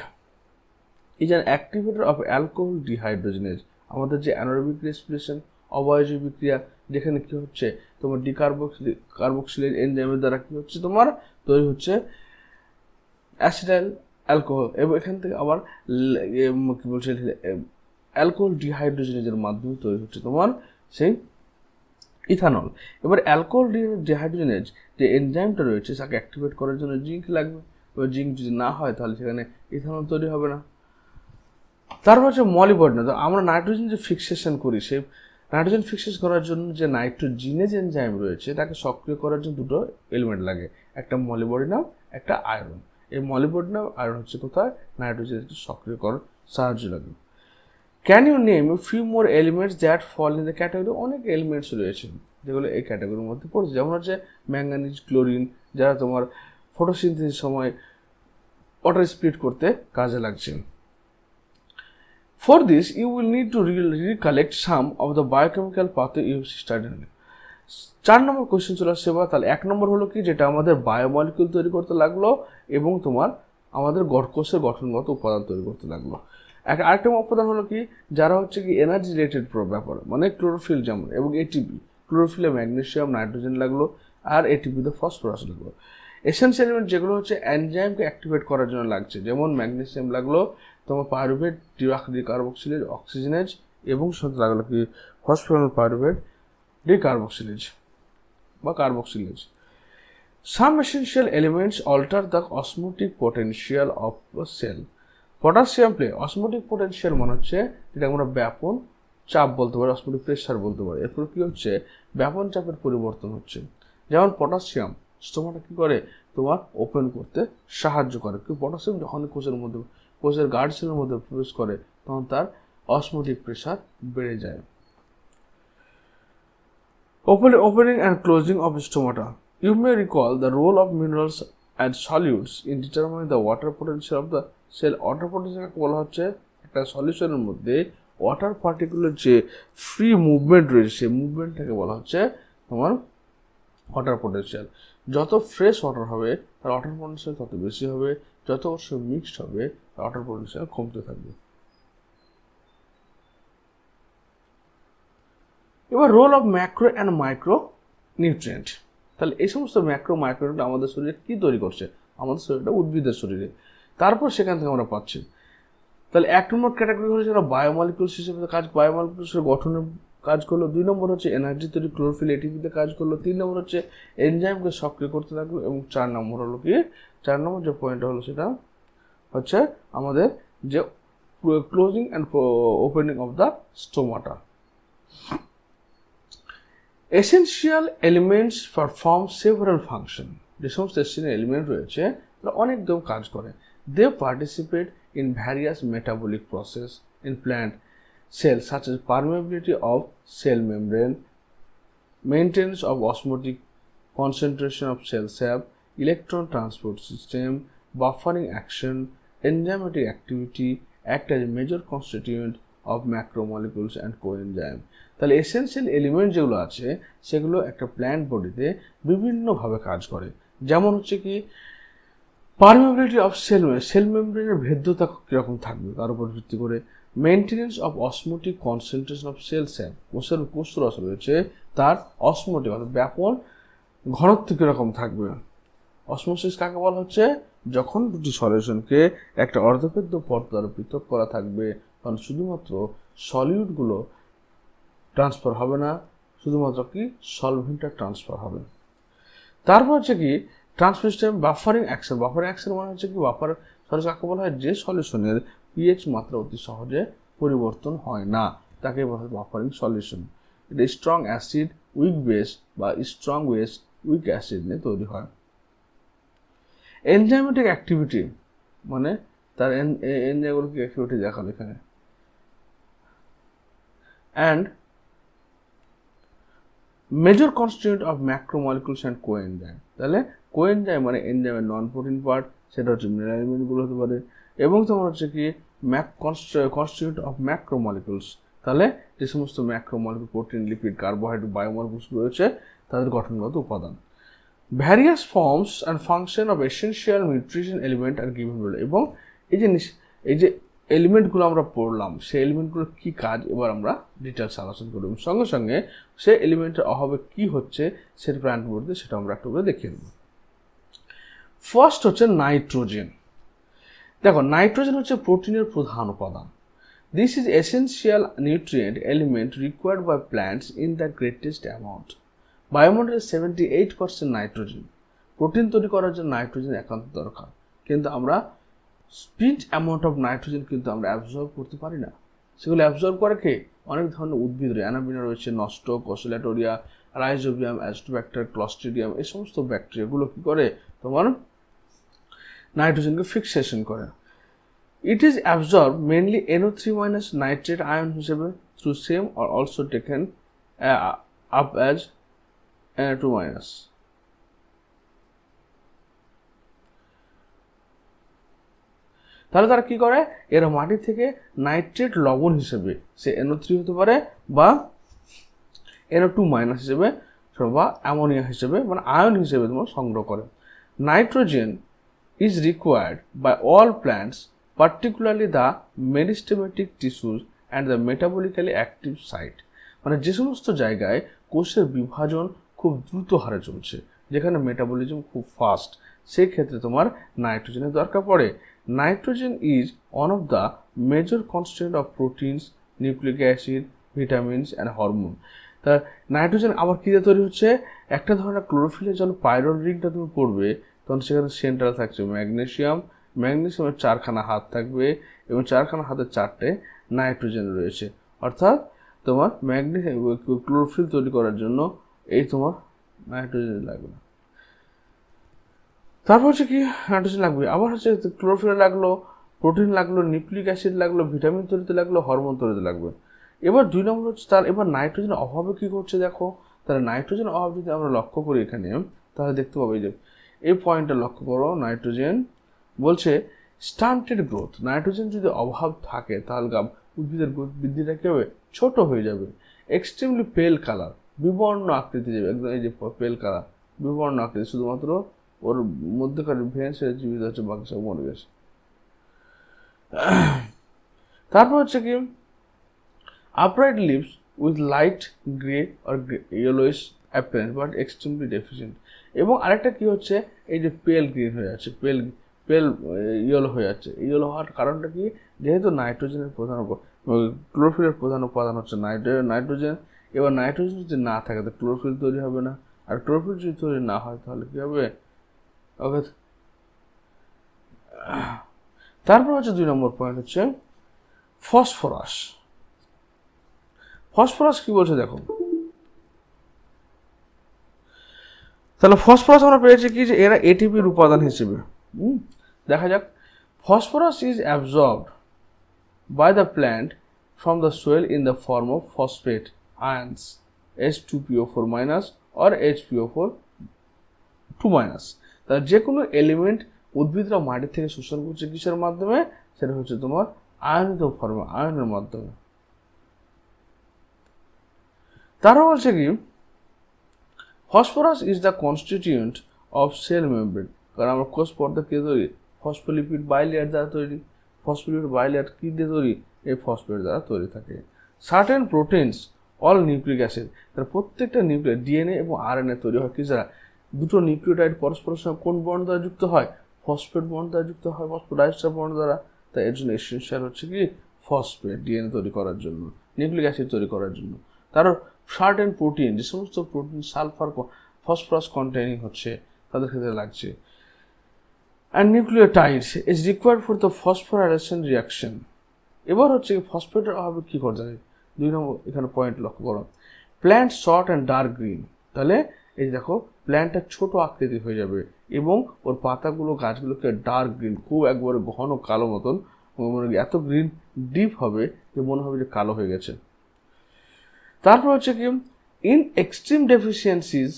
is an activator of alcohol dehydrogenase. আমাদের যে অ্যানারোবিক রেসপিরেশন অবয়বীয় বিক্রিয়া যেখানে কি হচ্ছে তোমার কার্বক্সিলেজ এনজাইমের দ্বারা কি হচ্ছে তোমার তৈরি হচ্ছে অ্যাসিটাইল অ্যালকোহল, এবং এখান থেকে আবার কি বলছে অ্যালকোহল ডিহাইড্রোজেনেজের মাধ্যমে তৈরি হচ্ছে তোমার সেই ইথানল। এবার অ্যালকোহল ডিহাইড্রোজেনেজ যে এনজাইমটা রয়েছে তাকে অ্যাক্টিভেট করার জন্য জিঙ্ক লাগবে। এবার জিঙ্ক যদি না হয় তাহলে সেখানে ইথানল তৈরি হবে না। তারপর হচ্ছে মলিবডেনাম। আমরা নাইট্রোজেন যে ফিক্সেশন করি, সেই নাইট্রোজেন ফিক্সেশন করার জন্য যে নাইট্রোজিনেজ এনজাইম রয়েছে তাকে সক্রিয় করার জন্য দুটো এলিমেন্ট লাগে, একটা মলিবডেনাম, একটা আয়রন। এই মলিবডেনাম আয়রন হচ্ছে কোথায়, নাইট্রোজেন সক্রিয় করার সাহায্য লাগে। Can you name few more elements that fall in the category? অনেক এলিমেন্টস রয়েছে যেগুলো এই ক্যাটাগরির মধ্যে পড়ছে, যেমন হচ্ছে ম্যাঙ্গানিজ, ক্লোরিন, যারা তোমার ফটোসিনথেসিসের সময় ওয়াটার স্প্লিট করতে কাজে লাগছে। For this, you will need to recollect some of the biochemical pathway you studied. 4 number question চলে আসছে। তাহলে 1 নম্বর হলো কি, যেটা আমাদের বায়োমলিকিউল তৈরি করতে লাগলো এবং তোমার আমাদের কোষের গঠনগত উপাদান তৈরি করতে লাগলো। আরেকটা উপাদান হলো কি, যারা হচ্ছে কি এনার্জি রিলেটেড ব্যাপার, মানে ক্লোরোফিল যেমন, এবং এটিপি। ক্লোরোফিলে ম্যাগনেসিয়াম, নাইট্রোজেন লাগলো, আর এটিপিতে ফসফরাস লাগলো। এসেনশিয়াল এলিমেন্ট যেগুলো হচ্ছে এনজাইমকে অ্যাক্টিভেট করার জন্য লাগছে, যেমন ম্যাগনেসিয়াম লাগলো, তোমার পাইরুভেট ডিকার্বক্সিলেজ অক্সিজেনেজ, এবং সাথে লাগলো কি ফসফোরাস পাইরুভেট ডিকার্বক্সিলেজ বা carboxylase. Some essential elements alter the osmotic potential of a cell. Potassium play osmotic potential মানে হচ্ছে যেটা আমরা ব্যাপন চাপ বলতে পারি, অসমোটিক প্রেসার বলতে পারি। এরপর কি হচ্ছে, ব্যাপন চাপের পরিবর্তন হচ্ছে। যেমন পটাশিয়াম স্টোমাটা কি করে, তোমার ওপেন করতে সাহায্য করে। কিন্তু পটাশিয়াম যখন কোষের গার্ড সেলের মধ্যে প্রবেশ করে তখন তার অসমোটিক প্রেসার বেড়ে যায়। Opening and closing of stomata. You may recall the role of minerals and solutes in determining the water potential of the cell. Water potential বলা হচ্ছে একটা সলিউশনের মধ্যে ওয়াটার পার্টিকুলার যে ফ্রি মুভমেন্ট রয়েছে সেই মুভমেন্টটাকে বলা হচ্ছে তোমার ওয়াটার পোটেনশিয়াল। যত ফ্রেশ ওয়াটার হবে তার ওয়াটার পোটেনশিয়াল তত বেশি হবে, যত অবশ্য মিক্সড হবে তার ওয়াটার পোটেনশিয়াল কমতে থাকবে। এবার role of macro and micro nutrient. তাহলে এই সমস্ত ম্যাক্রো মাইক্রোনিউট্রিয়েন্ট আমাদের শরীরে কী তৈরি করছে, আমাদের শরীরটা উদ্ভিদের শরীরে, তারপর সেখান থেকে আমরা পাচ্ছি। তাহলে 1 নম্বর ক্যাটাগরি হচ্ছে যারা বায়োমলিকুলস হিসেবে বায়োমলিকুলসের গঠনের কাজ করলো। 2 নম্বর হচ্ছে এনার্জি তৈরি, ক্লোরোফিল এটিপিতে কাজ করলো। 3 নম্বর হচ্ছে এনজাইমকে সক্রিয় করতে লাগলো, এবং 4 নম্বর হলো কি, 4 নম্বর যে পয়েন্টটা হলো সেটা হচ্ছে আমাদের যে closing and opening of the stomata. Essential elements perform several function. যে সমস্ত এসেনশিয়াল এলিমেন্ট রয়েছে তারা অনেক কাজ করে। দে participate in various metabolic process in plant cells such as permeability of cell membrane, maintenance of osmotic concentration of cell sap, electron transport system, buffering action, enzymatic activity, act as a major constituent of macromolecules and coenzyme. তাহলে essential element যেগুলো আছে সেগুলো একটা plant বডিতে বিভিন্নভাবে কাজ করে। যেমন হচ্ছে কি পারমেবিলিটি অফ সেল মেমব্রেনের ভেদ্যতা কীরকম থাকবে তার উপর ভিত্তি করে। Maintenance of osmotic concentration of cell sap, কোষরস রয়েছে তার অসমোটিক অর্থাৎ ব্যাপন ঘনত্ব কীরকম থাকবে। অসমোসিস কাকে বলা হচ্ছে, যখন দুটি সলিউশনকে একটা অর্ধপেদ্য পথ দ্বারা পৃথক করা থাকবে তখন শুধুমাত্র সলিউটগুলো ট্রান্সফার হবে না, শুধুমাত্র কি সলভেন্টটা ট্রান্সফার হবে। তারপর হচ্ছে কি transfer buffering action. Buffering action মানে হচ্ছে কি, বাফার সলিউশন কাকে বলা হয়, যে সলিউশনের পিএইচ মাত্রা অতি সহজে পরিবর্তন হয় না তাকে বলা হয় বাফারিং সলিউশন। এটা স্ট্রং অ্যাসিড, উইক বেস বা স্ট্রং বেস উইক অ্যাসিড নিয়ে তৈরি হয়। এনজাইমেটিক অ্যাক্টিভিটি মানে তার এনজাইমগুলো কি অ্যাক্টিভিটি দেখালো এখানে। And major constituent of macromolecules and coenzyme. তাহলে কোএনজাইম মানে এনজাইমের নন প্রোটিন পার্ট, সেটা হচ্ছে মিনারেল এলিমেন্টগুলো হতে পারে, এবং তোমার হচ্ছে কি কনস্টিটিউয়েন্ট অফ ম্যাক্রোমলিকুলস। তাহলে যে সমস্ত macromolecule protein, lipid, carbohydrate, biomolecules রয়েছে তাদের গঠনগত উপাদান। Various forms and function of essential nutrition element are given role. এবং এই যে এলিমেন্টগুলো আমরা পড়লাম সেই এলিমেন্টগুলোর কী কাজ এবার আমরা ডিটেলস আলোচনা করব, এবং সঙ্গে সঙ্গে সেই এলিমেন্টের অভাবে কী হচ্ছে সেটা প্ল্যান্ট বডিতে সেটা আমরা একটু করে দেখিয়ে দেব। ফার্স্ট হচ্ছে নাইট্রোজেন। দেখো নাইট্রোজেন হচ্ছে প্রোটিনের প্রধান উপাদান। This is essential nutrient element required by plants in the greatest amount. বায়ুমণ্ডলে 78% নাইট্রোজেন, প্রোটিন তৈরি করার জন্য নাইট্রোজেন একান্ত দরকার, কিন্তু আমরা স্পিড অ্যামাউন্ট অফ নাইট্রোজেন কিন্তু আমরা অ্যাবজর্ব করতে পারি না। সেগুলো অ্যাবজর্ব করে কে? অনেক ধরনের উদ্ভিদ অ্যানাবিনা রয়েছে, নস্টক, অসিলেটোরিয়া, রাইজোবিয়াম, অ্যাস্টোব্যাক্টার, ক্লস্ট্রিডিয়াম, এই সমস্ত ব্যাকটেরিয়াগুলো কি করে তোমার নাইট্রোজেনকে ফিক্সেশন করে। It is absorbed mainly NO3- nitrate ion হিসেবে through same or also taken up as Na2-। তাহলে তারা কি করে? এরা মাটি থেকে নাইট্রেট লবণ হিসেবে সে NO3 হতে পারে বা Na2- হিসেবে বা অ্যামোনিয়া হিসেবে মানে আয়ন হিসেবে তোমার সংগ্রহ করে। Nitrogen is required by all plants, particularly the meristematic tissues and the metabolically active site। মানে যে সমস্ত জায়গায় কোষের বিভাজন খুব দ্রুত হারে চলছে, যেখানে মেটাবলিজম খুব ফাস্ট, সেই ক্ষেত্রে তোমার নাইট্রোজেনের দরকার পড়ে। Nitrogen is one of the major constituent of proteins, nucleic acid, vitamins and hormone. তা নাইট্রোজেন আবার কী দিয়ে তৈরি হচ্ছে? একটা ধরনের ক্লোরোফিলের যখন পাইরোল রিংটা তুমি পড়বে তখন সেখানে সেন্ট্রাল থাকছে ম্যাগনেসিয়াম, ম্যাগনেসিয়ামের 4খানা হাত থাকবে এবং 4খানা হাতের 4টে নাইট্রোজেন রয়েছে। অর্থাৎ তোমার ক্লোরোফিল তৈরি করার জন্য এই তোমার নাইট্রোজেন লাগবে। তারপর হচ্ছে কি নাইট্রোজেন লাগবে, আবার হচ্ছে ক্লোরোফিল লাগলো, প্রোটিন লাগলো, নিউক্লিক অ্যাসিড লাগলো, ভিটামিন তৈরিতে লাগলো, হরমোন তৈরিতে লাগবে। এবার 2 নম্বর হচ্ছে তার এবার নাইট্রোজেনের অভাবে কি করছে দেখো। তাহলে নাইট্রোজেনের অভাব যদি আমরা লক্ষ্য করি এখানে, তাহলে দেখতে পাবো যে এই পয়েন্টটা লক্ষ্য করো, নাইট্রোজেন বলছে স্টান্টেড গ্রোথ। নাইট্রোজেন যদি অভাব থাকে তাহলে উদ্ভিদের বৃদ্ধিটা কি হবে? ছোট হয়ে যাবে। এক্সট্রিমলি পেল কালার, বিবর্ণ আকৃতি যাবে, একদম এই যে পেল কালার, বিবর্ণ আকৃতি, শুধুমাত্র ওর মধ্যেকার ভেন্স জীবিত হচ্ছে, বাকি সব মরে গেছে। তারপর হচ্ছে কি upright leaves with light gray or yellowish appearance but extremely deficient। এবং আরেকটা কি হচ্ছে, এই যে পেল গ্রিন হয়ে যাচ্ছে, পেল ইয়েলো হয়ে যাচ্ছে। ইয়েলো হওয়ার কারণটা কি? যেহেতু নাইট্রোজেনের প্রধান ক্লোরোফিলের প্রধান উপাদান হচ্ছে নাইট্রোজেন। এবার নাইট্রোজেন যদি না থাকে তো ক্লোরোফিল তৈরি হবে না, আর ক্লোরোফিল যদি তৈরি না হয় তাহলে কি হবে? ওকে। তারপর হচ্ছে 2 নম্বর পয়েন্ট হচ্ছে ফসফরাস। ফসফরাস কি বলছে দেখো। তাহলে ফসফরাস আমরা পেয়েছি কি যে এরা এটিপির উপাদান হিসেবে। দেখা যাক, phosphorus is absorbed by the plant from the soil in the form of phosphate ions H2PO4- or HPO4-2-। তাহলে যে কোনো এলিমেন্ট উদ্ভিদরা মাটি থেকে শোষণ করছে কিসের মাধ্যমে? সেটা হচ্ছে তোমার আয়নিত ফর্মে, আয়নের মাধ্যমে। তারা বলছে কি phosphorus is the constituent of cell membrane. কারণ আমরা কোষ পর্দা কে তৈরি? ফসফোলিপিড বাইলেয়ার দ্বারা তৈরি। ফসফোলিপিড বাইলেয়ার কি দিয়ে তৈরি? এই ফসফেট দ্বারা তৈরি থাকে। Certain proteins, all nucleic acid, তার প্রত্যেকটা নিউক্লিয়ার ডিএনএ এবং আরএনএ তৈরি হয় কি দ্বারা? দুটো নিউক্লিওটাইড পরস্পরের সঙ্গে কোন বন্ড দ্বারা যুক্ত হয়? ফসফেট বন্ড দ্বারা যুক্ত হয়, ফসফোডাইস্টার বন্ড দ্বারা। তাই এর জন্য এসেনশিয়াল হচ্ছে কি ফসফেট, ডিএনএ তৈরি করার জন্য, নিউক্লিক অ্যাসিড তৈরি করার জন্য। তারও সার্টেন প্রোটিন, যে সমস্ত প্রোটিন সালফার ফসফরাস কন্টেইনিং হচ্ছে তাদের ক্ষেত্রে লাগছে। And nucleotides is required for the phosphorylation reaction. এবার হচ্ছে ফসফেটের অভাবে কী করতে হবে? 2 নম্বর এখানে পয়েন্ট লক্ষ্য করো, plant short and dark green. তাহলে এই দেখো প্ল্যান্টটা ছোট আকৃতি হয়ে যাবে এবং ওর পাতাগুলো গাছগুলোকে ডার্ক গ্রিন, খুব একবারে ঘন কালো মতন, এত গ্রিন ডিপ হবে যে মনে হবে যে কালো হয়ে গেছে। তারপর হচ্ছে কি in extreme deficiencies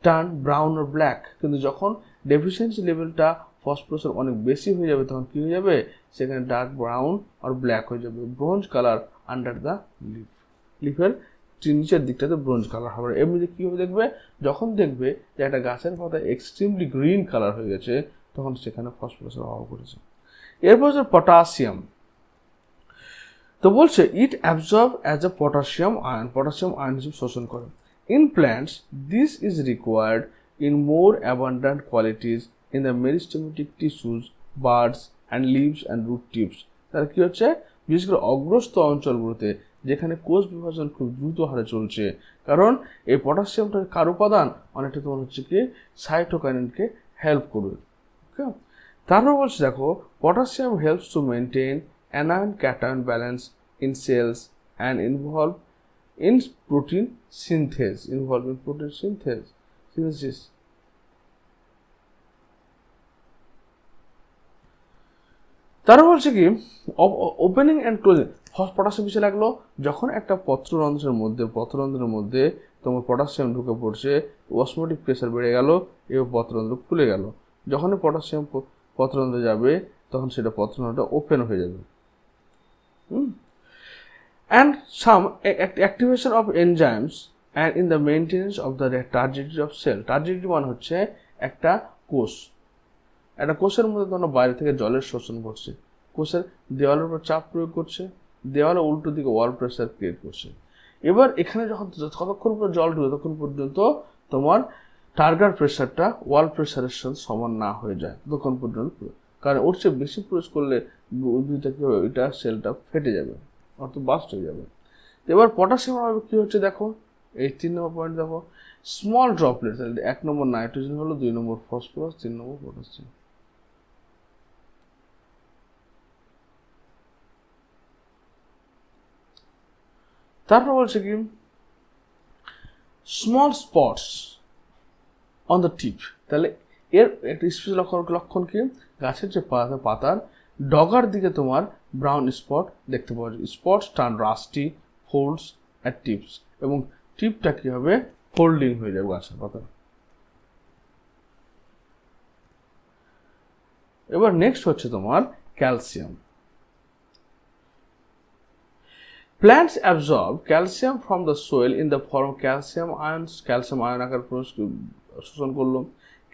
turn brown আর ব্ল্যাক। কিন্তু যখন ডেফিসিয়েন্সি লেভেলটা ফসফরাসের অনেক বেশি হয়ে যাবে তখন কী হয়ে যাবে? সেখানে ডার্ক ব্রাউন আর ব্ল্যাক হয়ে যাবে, bronze colour under the leaf. লিফের নিচের দিকটাতে ব্রোঞ্জ কালার হবে। এমনিতে কীভাবে দেখবে? যখন দেখবে যে একটা গাছের পাতা এক্সট্রিমলি গ্রিন কালার হয়ে গেছে তখন সেখানে ফসফরাসের অভাব ঘটেছে। এরপর হচ্ছে পটাশিয়াম। তো বলছে it absorb as a potassium ion, potassium ion হিসেবে শোষণ করে। In plants this is required in more abundant qualities in the meristematic tissues, buds and leaves and root tips. তাহলে কী হচ্ছে? বিশেষ করে অগ্রস্ত অঞ্চলগুলোতে যেখানে কোষ বিভাজন খুব দ্রুত হারে চলছে, কারণ এই পটাশিয়ামটার কার উপাদান অনেকটা তোমার হচ্ছে কি সাইটোকাইনিনকে হেল্প করবে। ওকে, তারপর বলছে দেখো potassium helps to maintain anion cation balance in cells and involved in protein synthesis. তারা বলছে কি ওপেনিং অ্যান্ড ক্লোজিং পটাশিয়াম কিসে লাগলো, যখন একটা পত্ররন্ধ্রের মধ্যে তোমার পটাশিয়াম ঢুকে পড়ছে, অসমোটিক প্রেসার বেড়ে গেল এবং পত্ররন্ধ্র খুলে গেল। যখনই পটাশিয়াম পত্ররন্ধ্রে যাবে তখন সেটা পত্ররন্ধ্রটা ওপেন হয়ে যাবে। And some activation of enzymes and in the maintenance of the turgidity of cell. Turgidity মানে হচ্ছে একটা কোষের মধ্যে তোমরা বাইরে থেকে জলের শোষণ করছে, কোষের দেওয়ালের উপর চাপ প্রয়োগ করছে, দেওয়ালে উল্টো দিকে ওয়াল প্রেসার ক্রিয়েট করছে। এবার এখানে যতক্ষণ পর্যন্ত জল ঢুকে ততক্ষণ পর্যন্ত তোমার টার্গেট প্রেসারটা ওয়াল প্রেসারের সাথে সমান না হয়ে যায় ততক্ষণ পর্যন্ত, কারণ ওর চেয়ে বেশি প্রয়োগ করলে উদ্ভিদটা কি হবে, এটা সেলটা ফেটে যাবে, অর্থাৎ বাস্ট হয়ে যাবে। এবার পটাশিয়াম কি হচ্ছে দেখো, এই 3 নম্বর পয়েন্ট দেখো, স্মল ড্রপলেট, 1 নম্বর নাইট্রোজেন হলো, 2 নম্বর ফসফরাস, 3 নম্বর পটাশিয়াম। তারপর বলছে কি small spots on the tip, তাহলে এর একটা স্পেশাল লক্ষণ কি, গাছের যে পাতার ডগার দিকে তোমার ব্রাউন স্পট দেখতে পাওয়া যায়। Spots turn rusty, folds at tips, এবং টিপটা কি হবে ফোল্ডিং হয়ে যাবে গাছের পাতা। এবার নেক্সট হচ্ছে তোমার calcium. Plants absorb calcium from the soil in the form of calcium ions. Calcium ion আকার শোষণ করলো।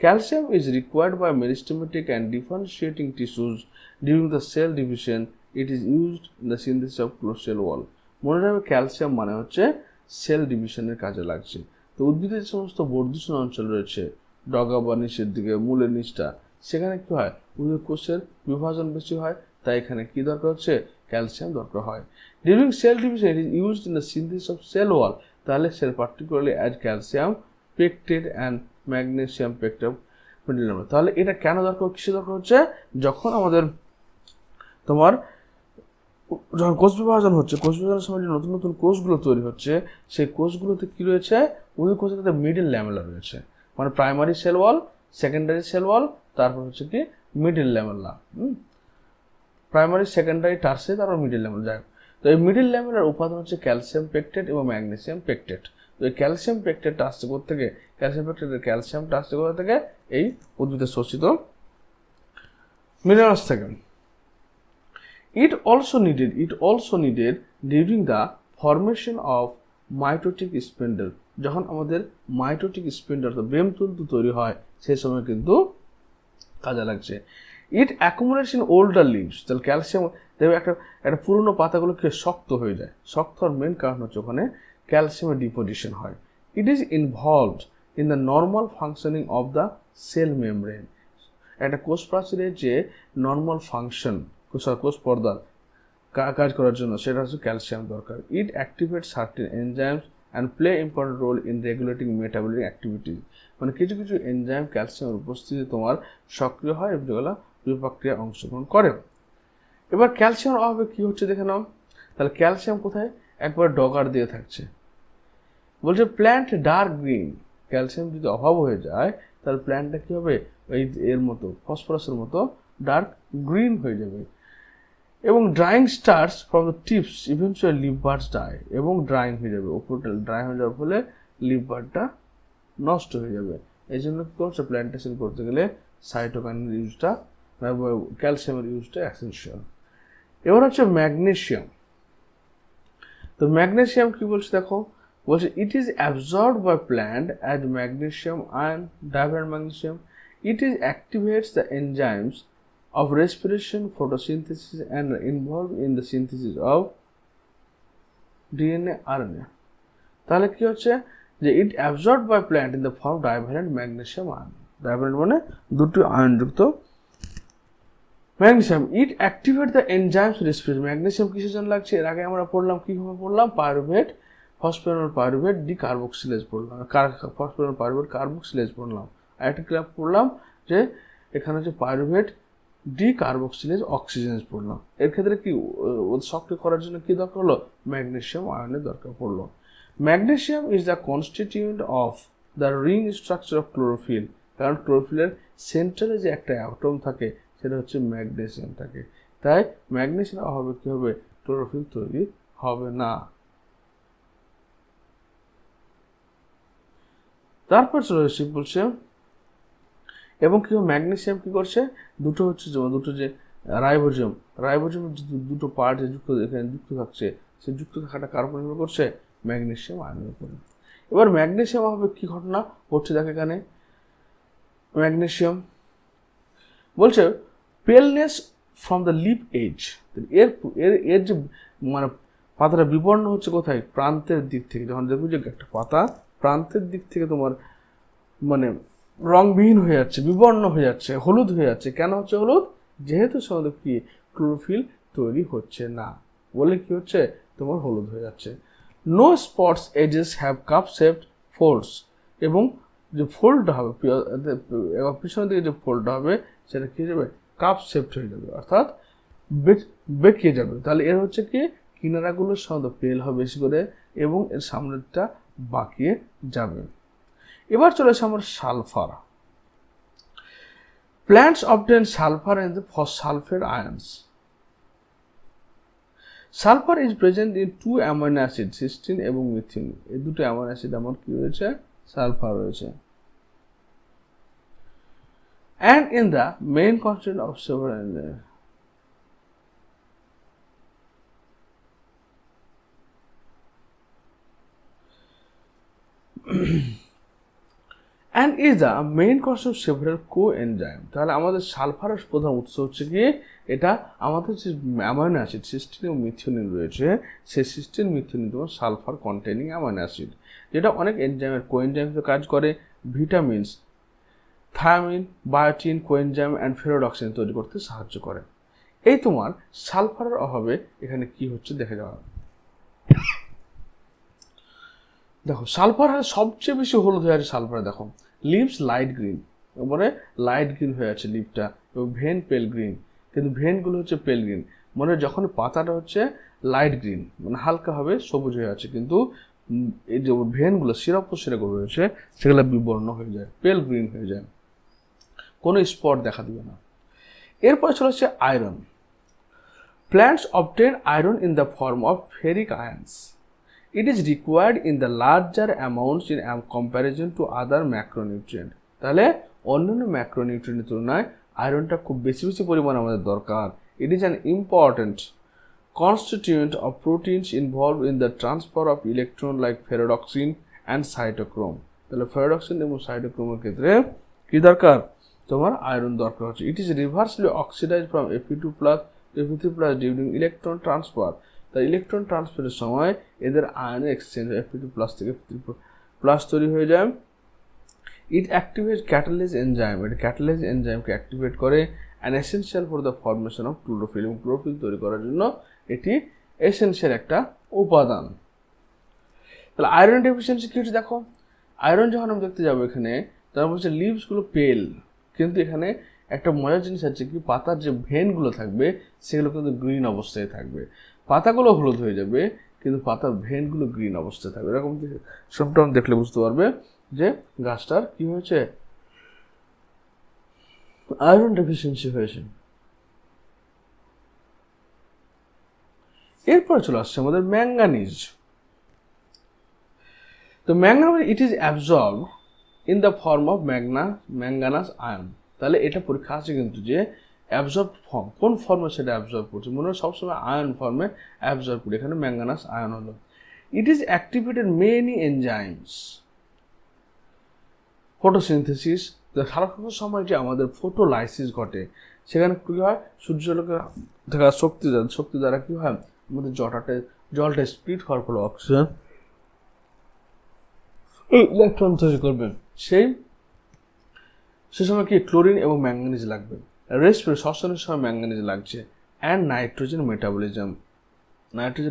Calcium is required by meristematic and differentiating tissues during the cell division. It is used in the synthesis of cell wall. মনে রাখবে calcium মানে হচ্ছে sell ডিভিশনের কাজে লাগছে। তো উদ্ভিদের যে সমস্ত বর্ধিষ্ণু অঞ্চল রয়েছে, ডগা বা নিচের দিকে মূলের নিচটা, সেখানে কি হয় উদ্ভিদ কোষের বিভাজন বেশি হয়, তাই এখানে কি দরকার হচ্ছে ক্যালসিয়াম দরকার হয়। During cell division it is used in the synthesis of cell wall, তাহলে sell particularly as calcium pectate and magnesium pectate middle number। তাহলে এটা কেন দরকার, কিসে দরকার হচ্ছে, যখন আমাদের তোমার যখন কোষ বিভাজন হচ্ছে, কোষ বিভাজনের সময় যে নতুন নতুন কোষগুলো তৈরি হচ্ছে, সেই কোষগুলোতে কি রয়েছে, উদ্ভিদ কোষের একটা মিডল ল্যামেলা রয়েছে, মানে primary cell wall, secondary cell wall, তারপর হচ্ছে কি মিডল ল্যামেলা, প্রাইমারি সেকেন্ডারি টার্সে, তারপর মিডল ল্যামেলা যায়। তো এই মিডল ল্যামেলার উপাদান হচ্ছে ক্যালসিয়াম পেকটেট এবং ম্যাগনেসিয়াম পেকটেট। তো এই ক্যালসিয়াম পেকটেটটা আসছে কোথা থেকে, ক্যালসিয়াম পেকটেটের ক্যালসিয়ামটা আসছে কোথা থেকে, এই উদ্ভিদের শোষিত মিনারেলস থেকে। It also needed during the formation of mitotic spindle, যখন আমাদের মাইটোটিক স্পিন্ডল বেমতন্তু তৈরি হয় সেই সময় কিন্তু কাজে লাগছে। It accumulates in older leaves, তাহলে ক্যালসিয়াম দেখবে একটা পুরনো পাতাগুলোকে শক্ত হয়ে যায়, শক্ত হওয়ার মেন কারণ হচ্ছে ওখানে ক্যালসিয়ামের ডিপোজিশন হয়। It is involved in the normal functioning of the cell membrane, একটা কোষ প্রাচীরের যে নর্মাল ফাংশন, কোষ পর্দার কাজ করার জন্য সেটা হচ্ছে ক্যালসিয়াম দরকার। It activates certain enzymes and play important role in regulating metabolic activities, মানে কিছু কিছু এনজাইম ক্যালসিয়ামের উপস্থিতি তোমার সক্রিয় হয় এবং যেগুলো বিপাক্রিয়ায় অংশগ্রহণ করে। এবার ক্যালসিয়ামের অভাবে কি হচ্ছে দেখে নাও, তাহলে ক্যালসিয়াম কোথায়, একবার ডগার দিয়ে থাকছে, বলছে প্ল্যান্ট ডার্ক গ্রিন, ক্যালসিয়াম যদি অভাব হয়ে যায় তাহলে প্ল্যান্টটা কি হবে, ওই এর মতো ফসফরাসের মতো ডার্ক গ্রিন হয়ে যাবে। এবং drying starts from the tips, eventually leaf buds die, এবং ড্রাইং হয়ে যাবে, উপরটা ড্রাই হয়ে যাওয়ার ফলে লিভ বার্ডটা নষ্ট হয়ে যাবে। এই জন্য কি করছে, প্ল্যান্টেশন করতে গেলে সাইটোকাইনের ইউজটা, ক্যালসিয়ামের ইউজটা এসেনশিয়াল। এবার হচ্ছে ম্যাগনেসিয়াম। তো ম্যাগনেসিয়াম কি বলছে দেখো, বলছে it is absorbed by plant as magnesium ion, divalent magnesium. It is activates the enzymes of respiration, photosynthesis and involved in the synthesis of DNA, RNA. তাহলে কি হচ্ছে যে it absorbed by plant in the form divalent magnesium ion, divalent মানে দুটি আয়নযুক্ত magnesium it activate the enzymes respiration. Magnesium কিসের জন্য লাগছে? এর আগে আমরা পড়লাম কিভাবে পড়লাম, পাইরুভেট, ফসফেনল পাইরুভেট ডিকার্বক্সিলেজ পড়লাম, ফসফেনল পাইরুভেট কার্বক্সিলেজ পড়লাম। আর একটা ক্লাব পড়লাম যে এখানে হচ্ছে পাইরুভেট ডিকার্বক্সিলেজ অক্সিজেনেজ পড়লাম। এর ক্ষেত্রে কি সক্রিয় করার জন্য কি দরকার হলো? ম্যাগনেসিয়াম আয়নের দরকার পড়লো। Magnesium is the constituent of the ring structure of chlorophyll. কারণ ক্লোরোফিলের সেন্টারে যে একটা অ্যাটম থাকে সেটা হচ্ছে ম্যাগনেসিয়াম থাকে। তাই ম্যাগনেসিয়াম অভাবে কি হবে? ক্লোরোফিল তৈরি হবে না। তারপর চলে এসে বলছে এবং কি ম্যাগনেসিয়াম কি করছে? দুটো হচ্ছে যেমন দুটো যে রাইবোজোমের দুটো পার্ট যুক্ত এখানে যুক্ত থাকছে, সে যুক্ত থাকাটা কার উপর নির্ভর করছে? ম্যাগনেসিয়াম আয়নের উপরে। এবার ম্যাগনেসিয়াম অভাবে কি ঘটনা ঘটছে দেখো এখানে। ম্যাগনেসিয়াম বলছে পেলনেস ফ্রম দ্য লিপ এজ। এর এর যে মানে পাতাটা বিবর্ণ হচ্ছে কোথায়? প্রান্তের দিক থেকে। যখন দেখবো যে একটা পাতা প্রান্তের দিক থেকে তোমার মানে রংবিহীন হয়ে যাচ্ছে, বিবর্ণ হয়ে যাচ্ছে, হলুদ হয়ে যাচ্ছে। কেন হচ্ছে হলুদ? যেহেতু সঙ্গে কি ক্লোরোফিল তৈরি হচ্ছে না বলে কি হচ্ছে? তোমার হলুদ হয়ে যাচ্ছে। No spots edges have cup shaped folds. এবং যে ফোল্ডটা হবে পিছনের দিকে যে ফোল্ডটা হবে সেটা কি হয়ে যাবে? কাপ শেপড হয়ে যাবে, অর্থাৎ বেঁকিয়ে যাবে। তাহলে এর হচ্ছে কি কিনারাগুলোর সঙ্গে পেল হবে বেশি করে এবং এর সামনেরটা বাঁকিয়ে যাবে। এবার চলে আসে আমার sulphur. Plants obtain sulphur in the phosphate ions. Sulphur is present in two amino acid, cysteine এবং মিথিন। এই দুটো অ্যামাইনো অ্যাসিড আমার কি রয়েছে? সালফার রয়েছে। And in the main constituent of several and is the main constituent of several coenzyme। তাহলে আমাদের সালফারের প্রধান উৎস হচ্ছে কি? এটা আমাদের যে অ্যামাইনো অ্যাসিড সিস্টিন এবং মিথিওনিন রয়েছে, সেই সিস্টিন মিথিওনিন তোমার সালফার কন্টেনিং অ্যামাইনো অ্যাসিড, যেটা অনেক এনজাইমের কোএনজাইম হিসেবে কাজ করে। Vitamins, thiamine, biotin, coenzyme and ferredoxin তৈরি করতে সাহায্য করে। এই তোমার সালফারের অভাবে এখানে কি হচ্ছে দেখে যাওয়া। দেখো সালফার সবচেয়ে বেশি হলুদ হয়ে আছে সালফার। দেখো লিভস লাইট গ্রিন, এবারে লাইট গ্রিন হয়ে আছে লিভটা, এবং ভেন পেল গ্রিন, কিন্তু ভেনগুলো হচ্ছে পেল গ্রিন। মানে যখন পাতাটা হচ্ছে লাইট গ্রিন মানে হালকাভাবে সবুজ হয়ে আছে, কিন্তু এই যে ভেনগুলো শিরাগুলো রয়েছে সেগুলো বিবর্ণ হয়ে যায়, পেল গ্রিন হয়ে যায়, কোনো স্পট দেখা দিবে না। এরপর চলে আসছে iron. Plants obtain iron in the form of ferric আয়ন্স। It is required in the larger amounts in comparison to other macronutrient। তাহলে অন্যান্য ম্যাক্রোনিউট্রিয়েন্টের তুলনায় আয়রনটা খুব বেশি পরিমাণে আমাদের দরকার। It is an important constituent of proteins involved in the transfer of electron like ferredoxin and cytochrome। তাহলে ফেরোডক্সিন এবং সাইটোক্রোমের ক্ষেত্রে কি দরকার? তোমার আয়রন দরকার হচ্ছে। It is reversely oxidized from Fe2+ to Fe3+ during electron transfer। তাই ইলেকট্রন ট্রান্সফারের সময় এদের আয়নের এক্সচেঞ্জ Fe2+ থেকে Fe3+ তৈরি হয়ে যায়। ইট অ্যাক্টিভেট ক্যাটালিজ এনজাইম। এটা ক্যাটালিজ এনজাইমকে অ্যাক্টিভেট করে and essential for the formation of chlorophyll. এবং ক্লোরোফিল তৈরি করার জন্য এটি এসেনশিয়াল একটা উপাদান। তাহলে আয়রন ডেফিসিয়েন্সি কি হচ্ছে দেখো। আয়রন যখন আমি দেখতে যাবো এখানে, তারপর হচ্ছে লিভসগুলো পেল, কিন্তু এখানে একটা মজার জিনিস আছে কি, পাতার যে ভেনগুলো থাকবে সেগুলো কিন্তু গ্রিন অবস্থায় থাকবে। পাতাগুলো হলুদ হয়ে যাবে কিন্তু পাতার ভেনগুলো গ্রিন অবস্থায় থাকবে। এরকম সিম্পটম দেখলে বুঝতে পারবে যে গাছটার কি হয়েছে? আয়রন ডেফিসিয়েন্সি হয়েছে। এরপরে চলে আসছে আমাদের ম্যাঙ্গানিজ। তো manganese it is absorbed in the form of manganous ion. তাহলে এটা পরীক্ষা আছে কিন্তু যে অ্যাবজর্ব ফর্ম কোন ফর্মে সেটা অ্যাবজর্ব করছে। মনে হয় সবসময় আয়ন ফর্মে অ্যাবজর্ব করি, এখানে ম্যাঙ্গানাস আয়ন হলো। It is activated many enzymes photosynthesis. সারাক্ষণের সময় যে আমাদের ফটোলাইসিস ঘটে সেখানে কী হয়? সূর্যালোকের থাকা শক্তি দ্বারা কী হয়? আমাদের জলটা স্প্লিট হওয়ার ফলে অক্সিজেন ইলেকট্রন তৈরি করবে। সে সময় কি ক্লোরিন এবং ম্যাঙ্গানিজ লাগবে। রেসপিরেশন শ্বসনের সময় ম্যাঙ্গানিজ লাগছে, অ্যান্ড নাইট্রোজেন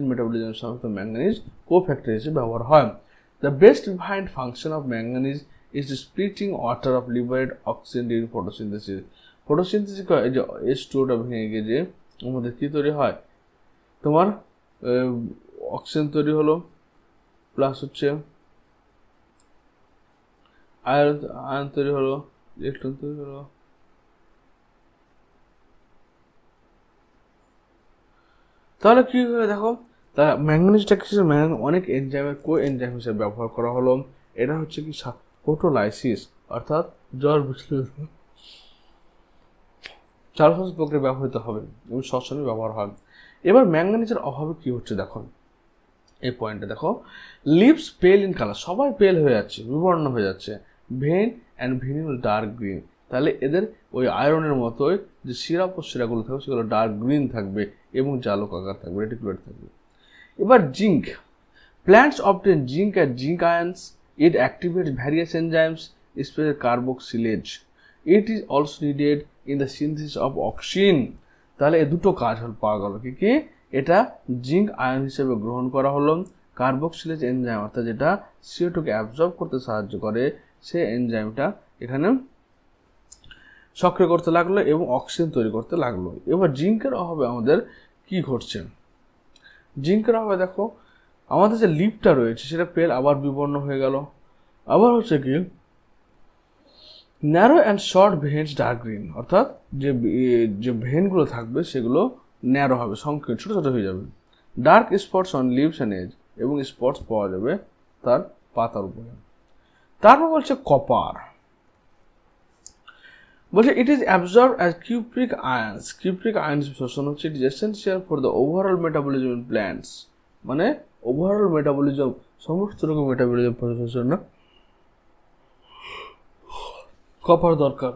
মেটাবলিজম সমস্ত ম্যাঙ্গানিজ কোফ্যাক্টর হিসেবে ব্যবহার হয়। The best defined function of manganese is the splitting water of liberate oxygen during photosynthesis. Photosynthesis এই যে H2O ভেঙে গিয়ে যে আমাদের কি তৈরি হয়, তোমার অক্সিজেন তৈরি হলো, প্লাস হচ্ছে আয়ন তৈরি হলো, ইলেকট্রন তৈরি হলো। তাহলে কি করে দেখো, তা ম্যাঙ্গানিজটা কিছু অনেক এনজাইমের এনজাইম হিসেবে ব্যবহার করা হলো। এটা হচ্ছে কি ফটোলাইসিস অর্থাৎ জল বিশ্লেষণ চারপাশ প্রক্রিয়া ব্যবহৃত হবে এবং শ্বসনে ব্যবহার হয়। এবার ম্যাঙ্গানিজের অভাবে কি হচ্ছে দেখো, এই পয়েন্টে দেখো, লিভস পেল ইন কালার, সবাই পেল হয়ে যাচ্ছে, বিবর্ণ হয়ে যাচ্ছে। ভেন অ্যান্ড ভিনিউল ডার্ক গ্রিন, তাহলে এদের ওই আয়রনের মতোই যে শিরাগুলো থাকবে সেগুলো ডার্ক গ্রিন থাকবে এবং জালক আকার থাকবে, রেটিকুলেট থাকবে। এবার zinc, plants obtain zinc at zinc আয়ন্স, it activates various enzymes specially carboxylase, it is also needed in the synthesis of auxin. তাহলে এই দুটো কাজ পাওয়া গেল, কি কি, এটা জিঙ্ক আয়ন হিসেবে গ্রহণ করা হলো, কার্বক্সিলেজ এনজাইম অর্থাৎ যেটা CO2কে অ্যাবজর্ব করতে সাহায্য করে সেই এনজাইমটা এখানে সক্রিয় করতে লাগলো এবং অক্সিজেন তৈরি করতে লাগলো। এবার জিঙ্কের অভাবে আমাদের কি ঘটছে, জিঙ্কের অভাবে দেখো আমাদের যে লিপটা রয়েছে সেটা পেল আবার বিবর্ণ হয়ে গেল। আবার হচ্ছে কি, narrow and short veins dark green, অর্থাৎ যে ভেনগুলো থাকবে সেগুলো ন্যারো হবে, সংকীর্ণ ছোটো ছোটো হয়ে যাবে। Dark spots on leaves and edge, এবং স্পটস পাওয়া যাবে তার পাতার উপরে। তারপর বলছে কপার, বলছে it is absorb as cupric ions, cupric ions শোষণ হচ্ছে, it is essential for the overall metabolism in plants, মানে ওভারঅল মেটাবলিজম সমস্ত রকম মেটাবলিজম প্রসেসের জন্য কপার দরকার।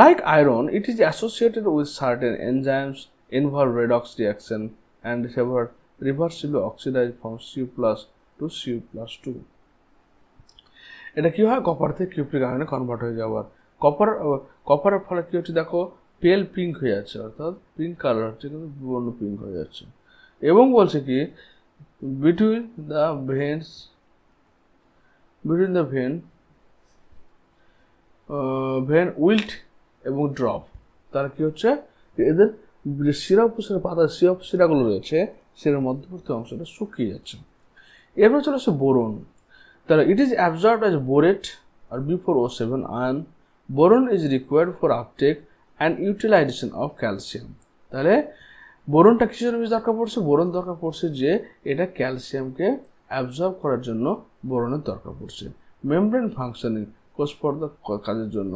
Like iron, it is associated with certain enzymes involve redox reaction and reversibly oxidize from Cu+ to Cu+2. এটা কি হয়, copper থেকে কিউপ্রিক আয়নে কনভার্ট হয়ে যাওয়ার। কপারের ফলে কি হচ্ছে দেখো, পেল পিঙ্ক হয়ে যাচ্ছে, অর্থাৎ পিঙ্ক কালার হচ্ছে, কিন্তু বিবর্ণ পিঙ্ক হয়ে যাচ্ছে। এবং বলছে কি, between the vein wilt এবং ড্রপ, তার কি হচ্ছে, এদের যে পাতার শিরাগুলো রয়েছে সেটার মধ্যবর্তী অংশটা শুকিয়ে যাচ্ছে। এরপর চলে আসছে বোরন, তাহলে it is absorbed as borate আর B4O7 ion. Boron is required for uptake and utilisation of calcium. তাহলে বোরনটা কিসের বেশি দরকার পড়ছে, বোরন দরকার পড়ছে যে এটা ক্যালসিয়ামকে অ্যাবজর্ব করার জন্য বোরনের দরকার পড়ছে। মেমব্রেন ফাংশনিং, কোষপর্দার কাজের জন্য।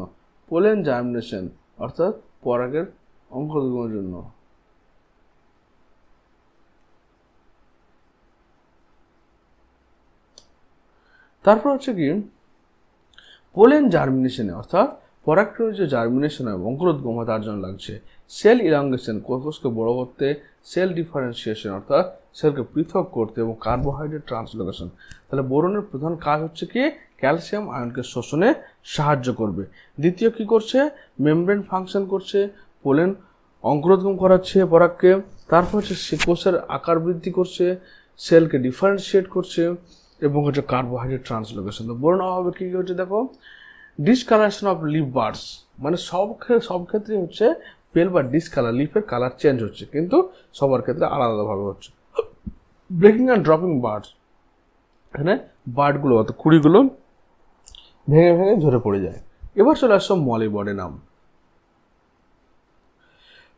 পোলেন জার্মিনেশন অর্থাৎ পরাগের অঙ্কুরোদ্গমের জন্য। তারপর হচ্ছে কি, পোলেন জার্মিনেশনে অর্থাৎ পরাগের যে জার্মিনেশন হয় অঙ্কুরোদ্গম হয় তার জন্য লাগছে। সেল ইলাঙ্গেশন, কোষকে বড় করতে। সেল ডিফারেন্সিয়েশন অর্থাৎ সেলকে পৃথক করতে, এবং কার্বোহাইড্রেট ট্রান্সলোকেশন। তাহলে বোরনের প্রধান কাজ হচ্ছে কি, ক্যালসিয়াম আয়নকে শোষণে সাহায্য করবে। দ্বিতীয় কি করছে, মেমব্রেন ফাংশন করছে, পোলেন অঙ্কুরোদ্গম করাচ্ছে পরাগকে। তারপর হচ্ছে কোষের আকার বৃদ্ধি করছে, সেলকে ডিফারেন্সিয়েট করছে, এবং হচ্ছে কার্বোহাইড্রেট ট্রান্সলোকেশন। তো বোরন অভাবে কী হচ্ছে দেখো, ডিসকালারেশন অফ লিফ বার্ডস, মানে সব ক্ষেত্রে হচ্ছে পেল বা ডিসকালার, লিফের কালার চেঞ্জ হচ্ছে, কিন্তু সবার ক্ষেত্রে আলাদাভাবে হচ্ছে। ব্রেকিং অ্যান্ড ড্রপিং বার্ডস, এখানে বার্ডগুলো অর্থাৎ কুড়িগুলো ভেঙে ভেঙে ঝরে পড়ে যায়। এবার চলে আসছো molybdenum.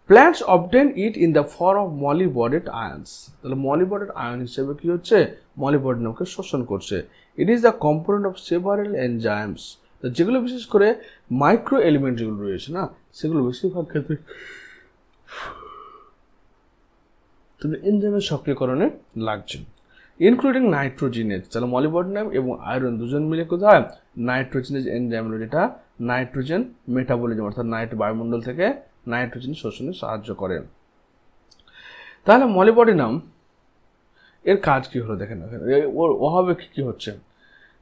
Plants obtain it in the form of molybdate আয়ন্স। তাহলে মলিবডেট আয়ন হিসেবে কি হচ্ছে, মলিবডেনামকে শোষণ করছে। It is the component of several enzymes, যেগুলো বিশেষ করে মাইক্রো এলিমেন্ট যেগুলো রয়েছে না, সেগুলো বেশিরভাগ ক্ষেত্রে এনজাইমের সক্রিয়করণে লাগছে, ইনক্লুডিং নাইট্রোজিনেজ। তাহলে মলিবডেনাম এবং আয়রন দুজন মিলে কোথায়, নাইট্রোজিনেজ এনজাইম, যেটা নাইট্রোজেন মেটাবলিজম অর্থাৎ বায়ুমণ্ডল থেকে নাইট্রোজেন শোষণে সাহায্য করে। তাহলে মলিবডেনাম এর কাজ কি হলো দেখেন, ওর অভাবে কি হচ্ছে,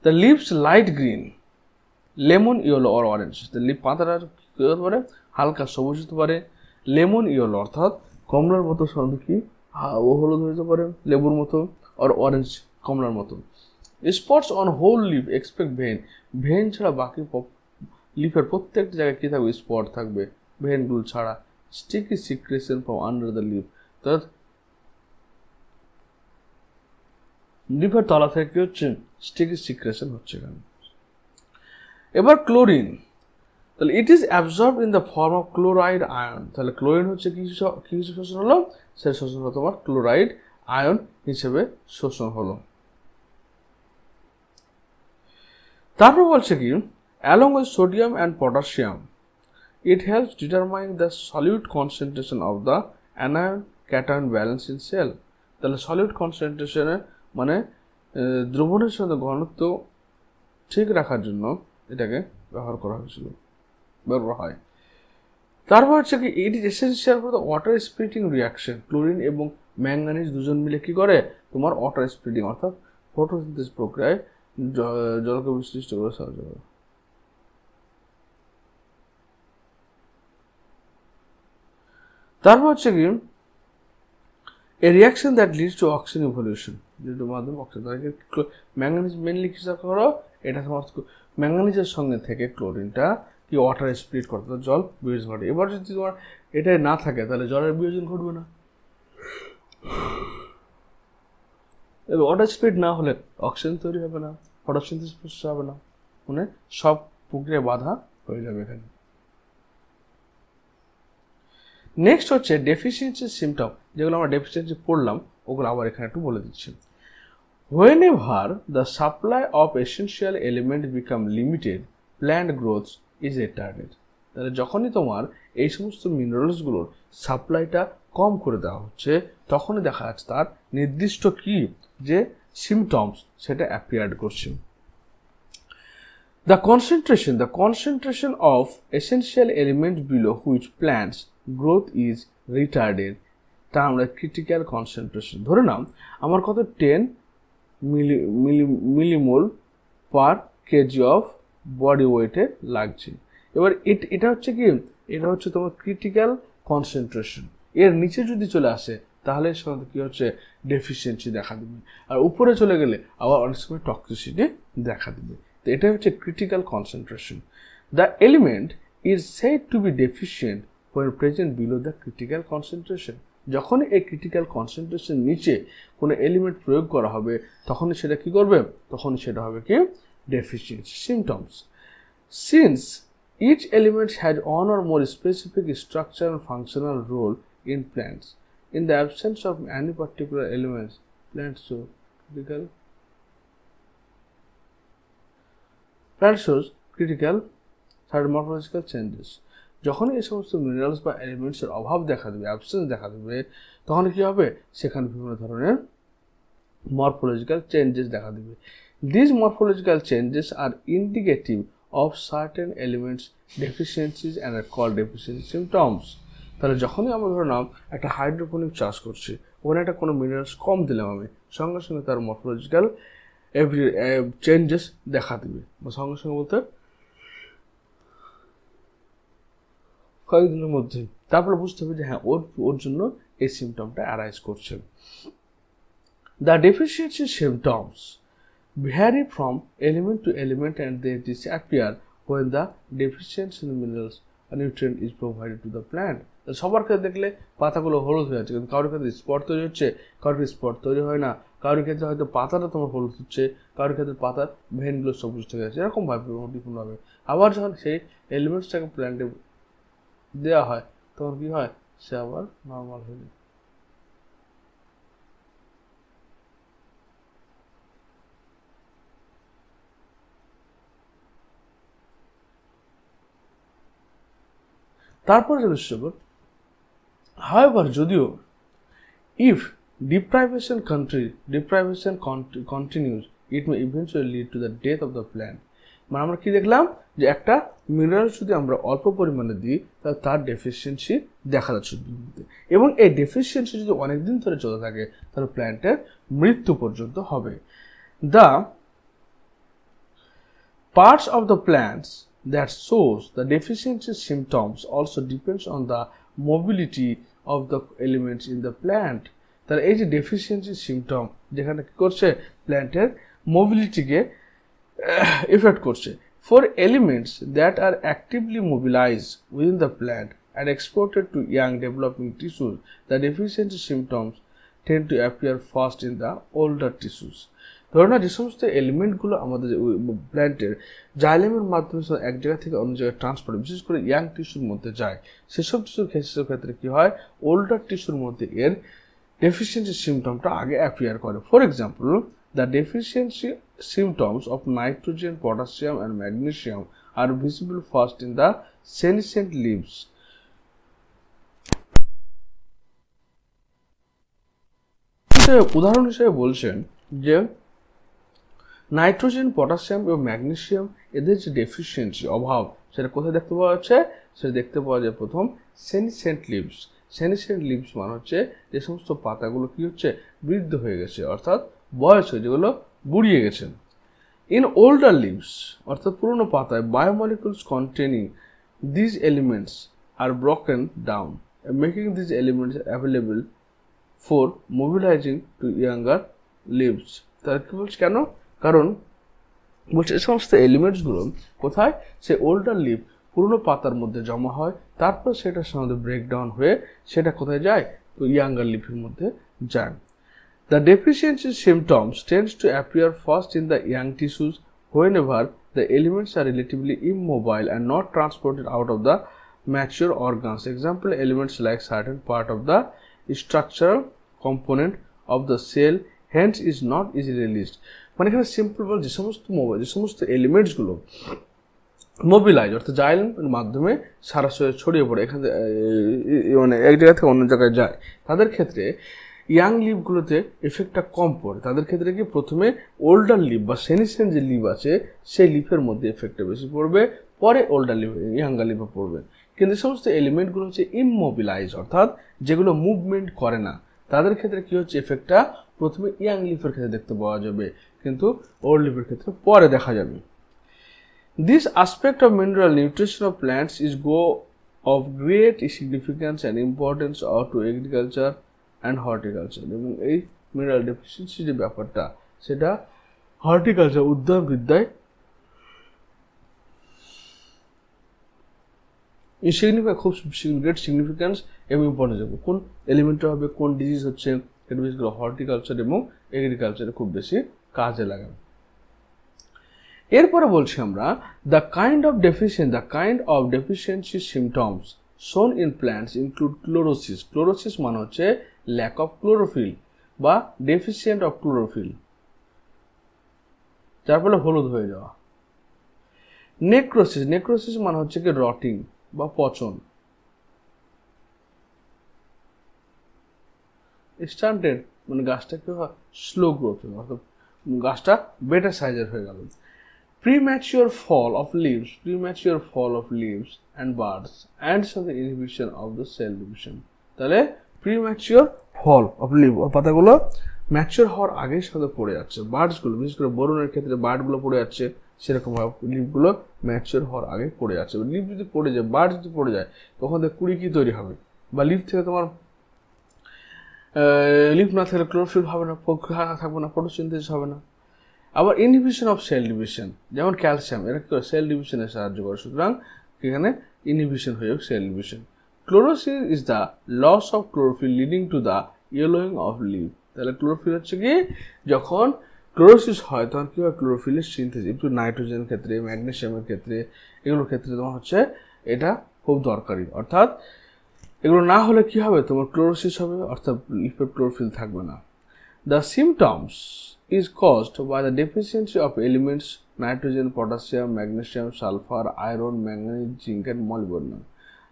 the leaves light green, lemon yellow or orange, leaf পাতাটা কী হতে পারে, হালকা সবুজ হতে পারে। লেমন ইয়েলো অর্থাৎ কমলার মতো সাধারণত কি ও হলুদ হতে পারে, লেবুর মতো, আর অরেঞ্জ কমলার মতো। Spots on whole leaf except vein, vein ছাড়া বাকি লিফের প্রত্যেকটা জায়গায় কী থাকবে, স্পট থাকবে, ভেনগুলো ছাড়া। Sticky secretion from under the leaf, অর্থাৎ লিফের তলা থেকে কি হচ্ছে, স্টিকি সিক্রেশন হচ্ছে এখানে। এবার ক্লোরিন, তাহলে it is absorb in the form of chloride ion, তাহলে ক্লোরিন হচ্ছে কি শোষণ হলো, সে শোষণ হলো তোমার ক্লোরাইড আয়ন হিসেবে শোষণ হলো। তারপর বলছে কি, along with sodium and potassium it helps determine the solute concentration of the anion cation balance in cell, তাহলে সলিউট কনসেন্ট্রেশনে মানে দ্রবণের সাথে ঘনত্ব ঠিক রাখার জন্য এটাকে ব্যবহার করা হয়েছিল, ব্যবহার হয়। তারপর হচ্ছে কি, it is essential for the water splitting reaction, chlorine এবং ম্যাঙ্গানিজ দুজন মিলে কি করে, তোমার ওয়াটার স্প্লিটিং অর্থাৎ ফটোসিনথেসিস প্রক্রিয়ায় জলকে বিশ্লিষ্ট করে সাহায্য করে। তারপর হচ্ছে কি, a reaction that leads to oxygen evolution, যেটার মাধ্যমে অক্সিজেন, ম্যাঙ্গানিজ মেনলি কি করো, এটা তোমার ম্যাঙ্গানিজের সঙ্গে থেকে ক্লোরিনটা কি ওয়াটার স্প্লিট করতে, জল বিয়োজন ঘটে। এবার যদি তোমার এটাই না থাকে তাহলে জলের বিয়োজন ঘটবে না, ওয়াটার স্প্লিট না হলে অক্সিজেন তৈরি হবে না, ফটোসিনথেসিস হবে না, মানে সব প্রক্রিয়া বাধা হয়ে যাবে এখানে। নেক্সট হচ্ছে ডেফিসিয়েন্সি সিমটম, যেগুলো আমরা ডেফিসিয়েন্সি পড়লাম ওগুলো আবার এখানে একটু বলে দিচ্ছি। Whenever the supply of essential element become limited, plant growth is retarded, তাহলে যখনই তোমার এই সমস্ত মিনারেলসগুলোর সাপ্লাইটা কম করে দেওয়া হচ্ছে তখনই দেখা যাচ্ছে তার নির্দিষ্ট কি যে সিমটমস সেটা অ্যাপিয়ার করছে। The concentration of essential element below which plants growth is retarded, তা আমরা ক্রিটিক্যাল কনসেন্ট্রেশন ধরে নাও আমার কত 10 millimole per KG of body ওয়েটে লাগছে। এবার এটা হচ্ছে কি, এটা হচ্ছে তোমার ক্রিটিক্যাল কনসেন্ট্রেশন, এর নিচে যদি চলে আসে তাহলে সাধারণত কি হচ্ছে ডেফিসিয়েন্সি দেখা দেবে, আর উপরে চলে গেলে আবার অনেক সময় টক্সিসিটি দেখা দেবে। তো এটা হচ্ছে critical concentration. The element is said to be deficient when present below the critical concentration, যখন এই ক্রিটিক্যাল কনসেন্ট্রেশন নিচে কোনো এলিমেন্ট প্রয়োগ করা হবে তখনই সেটা কি করবে, তখনই সেটা হবে কি deficiency symptoms. Since each element has one or more specific structure and functional role in plants, in the absence of any particular elements plants shows critical morphological changes, যখন এই সমস্ত মিনারেলস বা এলিমেন্টসের অভাব দেখা দেবে, অ্যাবসেন্স দেখা দেবে, তখন কি হবে, সেখানে বিভিন্ন ধরনের মরফোলজিক্যাল চেঞ্জেস দেখা দেবে। This morphological changes are indicative of certain elements deficiencies and are call deficiency symptoms, তাহলে যখনই আমরা ধরে নাও একটা হাইড্রোপনিক চাষ করছি, ওখানে একটা কোনো মিনারেলস কম দিলাম আমি, সঙ্গে সঙ্গে তার মরফোলজিক্যাল চেঞ্জেস দেখা দেবে, বা সঙ্গে সঙ্গে বলতে কয়েকদিনের মধ্যে, তারপরে বুঝতে হবে যে হ্যাঁ ওর জন্য এই সিমটমটা অ্যারাইজ করছে। The deficiency symptoms vary from element to element and they disappear when the deficiency in minerals and nutrient is provided to the plant. সবার ক্ষেত্রে দেখলে পাতাগুলো হলুদ হয়ে যাচ্ছে, কিন্তু কারোর ক্ষেত্রে স্পট তৈরি হচ্ছে, কারোর স্পট তৈরি হয় না, কারোর ক্ষেত্রে হয়তো পাতাটা তোমার হলুদ হচ্ছে, কারোর ক্ষেত্রে পাতার ভেনগুলো সবুজ থেকে যাচ্ছে, এরকমভাবে ডিফারেন্টভাবে। আবার যখন সেই এলিমেন্টসটাকে প্ল্যান্টে দেওয়া হয় তখন কি হয়, সে আবার নর্মাল হয়ে যায়। তারপরে যে বিষয়, however, যদিও if deprivation continues, it may eventually lead to the death of the plant. মানে আমরা কি দেখলাম যে একটা মিনারেল যদি আমরা অল্প পরিমাণে দিই তাহলে তার ডেফিসিয়েন্সি দেখা যাচ্ছে, এবং এই ডেফিসিয়েন্সি যদি অনেকদিন ধরে চলতে থাকে তাহলে প্ল্যান্টের মৃত্যু পর্যন্ত হবে। Parts of the plants that shows the deficiency symptoms also depends on the mobility of the elements in the plant. তাহলে এই যে ডেফিসিয়েন্সি সিমটম যেখানে কি করছে প্ল্যান্টের মোবিলিটিকে এফেক্ট করছে for elements that are actively mobilized within the plant and exported to young developing tissues, the deficiency symptoms tend to appear first in the older tissues. ধরো না যে সমস্ত এলিমেন্টগুলো আমাদের প্ল্যান্টের জাইলেমের মাধ্যমে এক জায়গা থেকে অন্য জায়গায় ট্রান্সফার বিশেষ করে ইয়াং টিস্যুর মধ্যে যায় সেসব টিস্যুর ক্ষেত্রে কি হয় ওল্ডার টিস্যুর মধ্যে এর ডেফিসিয়েন্সি সিমটমটা আগে অ্যাপিয়ার করে for example the deficiency symptoms of nitrogen, potassium and magnesium are visible first in the senescent leaves. উদাহরণ হিসেবে বলছেন যে নাইট্রোজেন পটাশিয়াম এবং ম্যাগনেসিয়াম এদের যে ডেফিসিয়েন্সি অভাব সেটা কোথায় দেখতে পাওয়া যাচ্ছে সেটা দেখতে পাওয়া যায় প্রথম সেনিসেন্ট লিভস সেনিসেন্ট লিভস মানে হচ্ছে যে সমস্ত পাতাগুলো কি হচ্ছে বৃদ্ধ হয়ে গেছে অর্থাৎ বয়স হয়ে যেগুলো বুড়িয়ে গেছে in older leaves অর্থাৎ পুরনো পাতায় biomolecules containing these elements are broken down and making these elements available for mobilizing to younger leaves তার কি বলছে কেন কারণ বলছে এই সমস্ত এলিমেন্টসগুলো কোথায় সে ওল্ডার লিভ পুরনো পাতার মধ্যে জমা হয় তারপর সেটার সঙ্গে ব্রেকডাউন হয়ে সেটা কোথায় যায় তো ইয়াঙ্গার লিভের মধ্যে যায় The deficiency symptoms tends to appear first in the young tissues whenever the elements are relatively immobile and not transported out of the mature organs. Example elements like certain part of the structural component of the cell hence is not easily released. মানে এখানে simple বল যে সমস্ত এলিমেন্টসগুলো mobilise অর্থাৎ জাইলেমের মাধ্যমে সারা শরীরে ছড়িয়ে পড়ে এখানে মানে এক জায়গা থেকে অন্য জায়গায় যায় তাদের ক্ষেত্রে ইয়াং লিভগুলোতে এফেক্টটা কম পড়ে তাদের ক্ষেত্রে কি প্রথমে ওল্ডার লিভ বা সেনিসেন্ট যে লিভ আছে সেই লিভের মধ্যে এফেক্টটা বেশি পড়বে পরে ওল্ডার লিভ ইয়াঙ্গার লিভে পড়বে কিন্তু সমস্ত এলিমেন্টগুলো হচ্ছে ইমমোবিলাইজ অর্থাৎ যেগুলো মুভমেন্ট করে না তাদের ক্ষেত্রে কি হচ্ছে এফেক্টটা প্রথমে ইয়াং লিভের ক্ষেত্রে দেখতে পাওয়া যাবে কিন্তু ওল্ড লিভের ক্ষেত্রে পরে দেখা যাবে This aspect of mineral nutrition of plants is of great significance and importance to agriculture and horticulture এবং এই মিনারেল ডেফিসিয়েন্সি যে ব্যাপারটা সেটা হর্টিকালচার উদ্যান বিদ্যায় খুব গ্রেট সিগনিফিক্যান্স এবং ইম্পর্টেন্স হবে কোন এলিমেন্টটা হবে কোন ডিজিজ হচ্ছে এটা বিশেষ করে হর্টিকালচার এবং এগ্রিকালচারে খুব বেশি কাজে লাগে এরপরে বলছি আমরা the kind of deficiency symptoms shown in plants include chlorosis. Chlorosis মানে হচ্ছে lack of chlorophyll বা deficient of chlorophyll যার ফলে হলুদ হয়ে যাওয়া নেক্রোসিস মানে হচ্ছে কি রটিং বা পচন স্টান্টেড মানে গাছটা কি হয় স্লো গ্রোথ অর্থাৎ গাছটা বেটার সাইজের হয়ে গেল premature fall of leaves and buds and so the inhibition of the cell division তাহলে premature fall of leaf পাতাগুলো ম্যাচিওর হওয়ার আগেই সাথে পড়ে যাচ্ছে বার্ডসগুলো বিশেষ করে বোরনের ক্ষেত্রে বার্ডগুলো পড়ে যাচ্ছে সেরকম ভাবে লিফগুলো ম্যাচিওর হওয়ার আগে পড়ে যাচ্ছে লিফ যদি পড়ে যায় বার্ড যদি পড়ে যায় তখন কুড়ি কি তৈরি হবে বা লিফ থেকে তোমার লিফ না থাকলে ক্লোরোফিল হবে না থাকবে না ফটোসিনথেসিস হবে না আবার ইনহিবিশন অফ সেল ডিভিশন যেমন ক্যালসিয়াম এরা কি করে সেল ডিভিশনে সাহায্য করে সুতরাং এখানে ইনহিবিশন হয়ে যাবে cell division chlorosis is the loss of chlorophyll leading to the yellowing of leaf তাহলে ক্লোরোফিল হচ্ছে কি যখন ক্লোরোসিস হয় তখন কি হয় ক্লোরোফিলের সিনথেসিস একটু নাইট্রোজেনের ক্ষেত্রে ম্যাগনেসিয়ামের ক্ষেত্রে এগুলোর ক্ষেত্রে তোমার হচ্ছে এটা খুব দরকারি অর্থাৎ এগুলো না হলে কি হবে তোমার ক্লোরোসিস হবে অর্থাৎ লিফে ক্লোরোফিল থাকবে না the symptoms is caused by the deficiency of elements nitrogen, potassium, magnesium, sulfur, iron, manganese, zinc and molybdenum.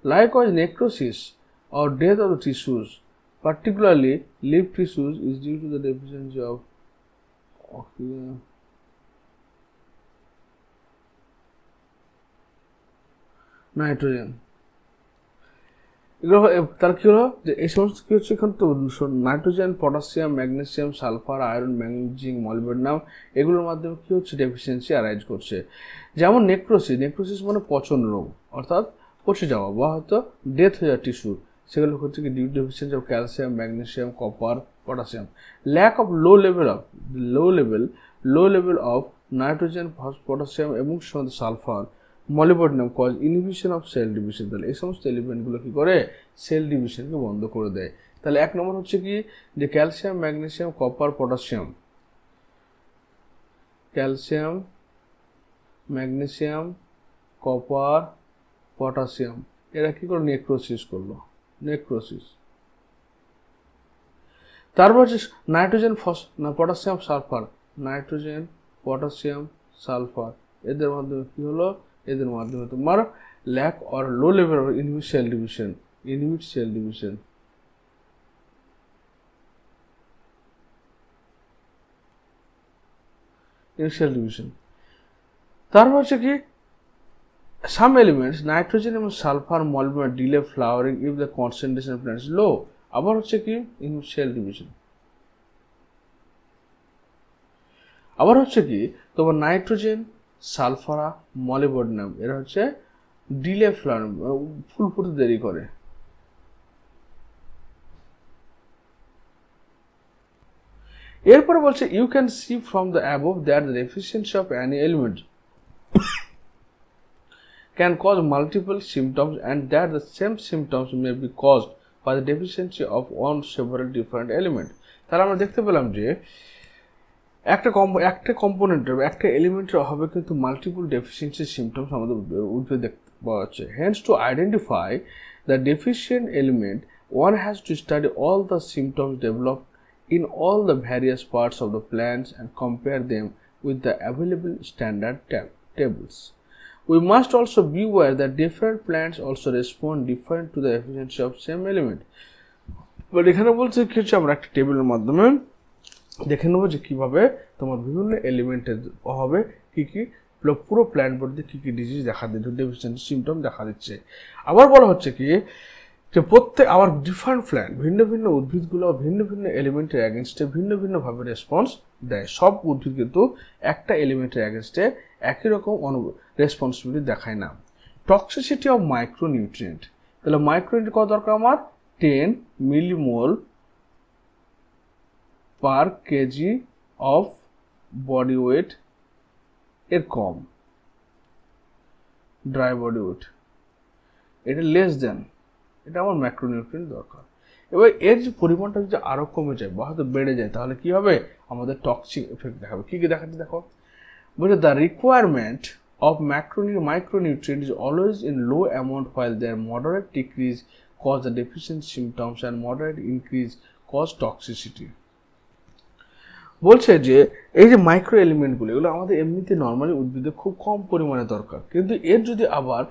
Likewise, necrosis or death of the tissues, particularly leaf tissues, is due to the deficiency of nitrogen. এগুলো তার কি হলো যে এই সমস্ত কি হচ্ছে এখন তো nitrogen, potassium, magnesium, sulphur, iron, magnesium, molybdenum এগুলোর মাধ্যমে কি হচ্ছে ডেফিসিয়েন্সি অ্যারাইজ করছে। যেমন নেক্রোসিস মানে পচন রোগ, অর্থাৎ পচে যাওয়া বা হয়তো ডেথ হয়ে যাওয়া টিস্যু, সেগুলো হচ্ছে কি due deficiency of calcium, magnesium, copper, potassium. Lack of low level of nitrogen, potassium এবং sulphur, molybdenum cause inhibition of cell division. তাহলে এই সমস্ত এলিমেন্টগুলো কি করে সেল ডিভিশনকে বন্ধ করে দেয়। তাহলে এক নম্বর হচ্ছে কি যে calcium, magnesium, copper, potassium, calcium, magnesium, copper, potassium এরা কি করে নেক্রোসিস করলো, নেক্রোসিস। তারপর হচ্ছে nitrogen, potassium, sulphur, nitrogen, potassium, sulphur এদের মাধ্যমে কি হলো, এদের মাধ্যমে তোমার lack or low level of inhibit cell division, তারপর হচ্ছে কি some elements nitrogen এবং sulphur, molybdenum delay flowering if the concentration plant is low. আবার হচ্ছে কি সেল ডিভিশন। আবার হচ্ছে কি তোমার নাইট্রোজেন, সালফার, মলিবডেনাম এরা হচ্ছে ডিলে ফ্লাওয়ারিং, ফুল ফুটতে দেরি করে। এরপরে বলছে you can see from the above that the deficiency of any element can cause multiple symptoms and that the same symptoms may be caused by the deficiency of one several different element। তাহলে আমরা দেখতে পেলাম যে একটা কম্পোনেন্টের বা একটা এলিমেন্টের অভাবে কিন্তু মাল্টিপল ডেফিসিয়েন্সি সিমটমস আমাদের উদ্ভিদে দেখতে পাওয়া যাচ্ছে। Hence to identify the deficient element one has to study all the symptoms developed in all the various parts of the plants and compare them with the available standard tables. We must also be aware that different plants also respond different to the efficiency of same element. But এখানে বলছে কি হচ্ছে আমরা একটা টেবিলের মাধ্যমে দেখে নেবো যে কিভাবে তোমার বিভিন্ন এলিমেন্টের অভাবে কি কি পুরো প্ল্যান্ট বডিতে কি কি ডিজিজ দেখা দিচ্ছে, ডেফিসিয়েন্সি সিমটম দেখা দিচ্ছে। আবার বলা হচ্ছে কি যে প্রত্যেক আবার ডিফারেন্ট প্ল্যান্ট ভিন্ন ভিন্ন উদ্ভিদগুলো ভিন্ন ভিন্ন এলিমেন্টের অ্যাগেনস্টে ভিন্ন ভিন্নভাবে রেসপন্স দেয়। সব উদ্ভিদ কিন্তু একটা এলিমেন্টের অ্যাগেনস্টে একই রকম রেসপন্সিবিলিটি দেখায় না। টক্সিসিটি অফ মাইক্রোনিউট্রিয়েন্ট, তাহলে মাইক্রোনিউট্রিয়েন্ট কত দরকার আমার 10 millimole per KG of body weight এর কম, ড্রাই বডি ওয়েট এটা লেস দেন, এটা আমার ম্যাক্রোনিউট্রিয়েন্ট দরকার। এবার এর যে পরিমাণটা যদি আরও কমে যায় বা হয়তো বেড়ে যায় তাহলে কি হবে, আমাদের টক্সিক এফেক্ট দেখাবে। কী কী দেখাচ্ছে দেখো, বলছে the requirement of micronutrient is always in low amount while their moderate decrease cause the deficient symptoms and moderate increase cause toxicity। বলছে যে এই যে মাইক্রো এলিমেন্টগুলো এগুলো আমাদের এমনিতে নর্মালি উদ্ভিদে খুব কম পরিমাণে দরকার, কিন্তু এর যদি আবার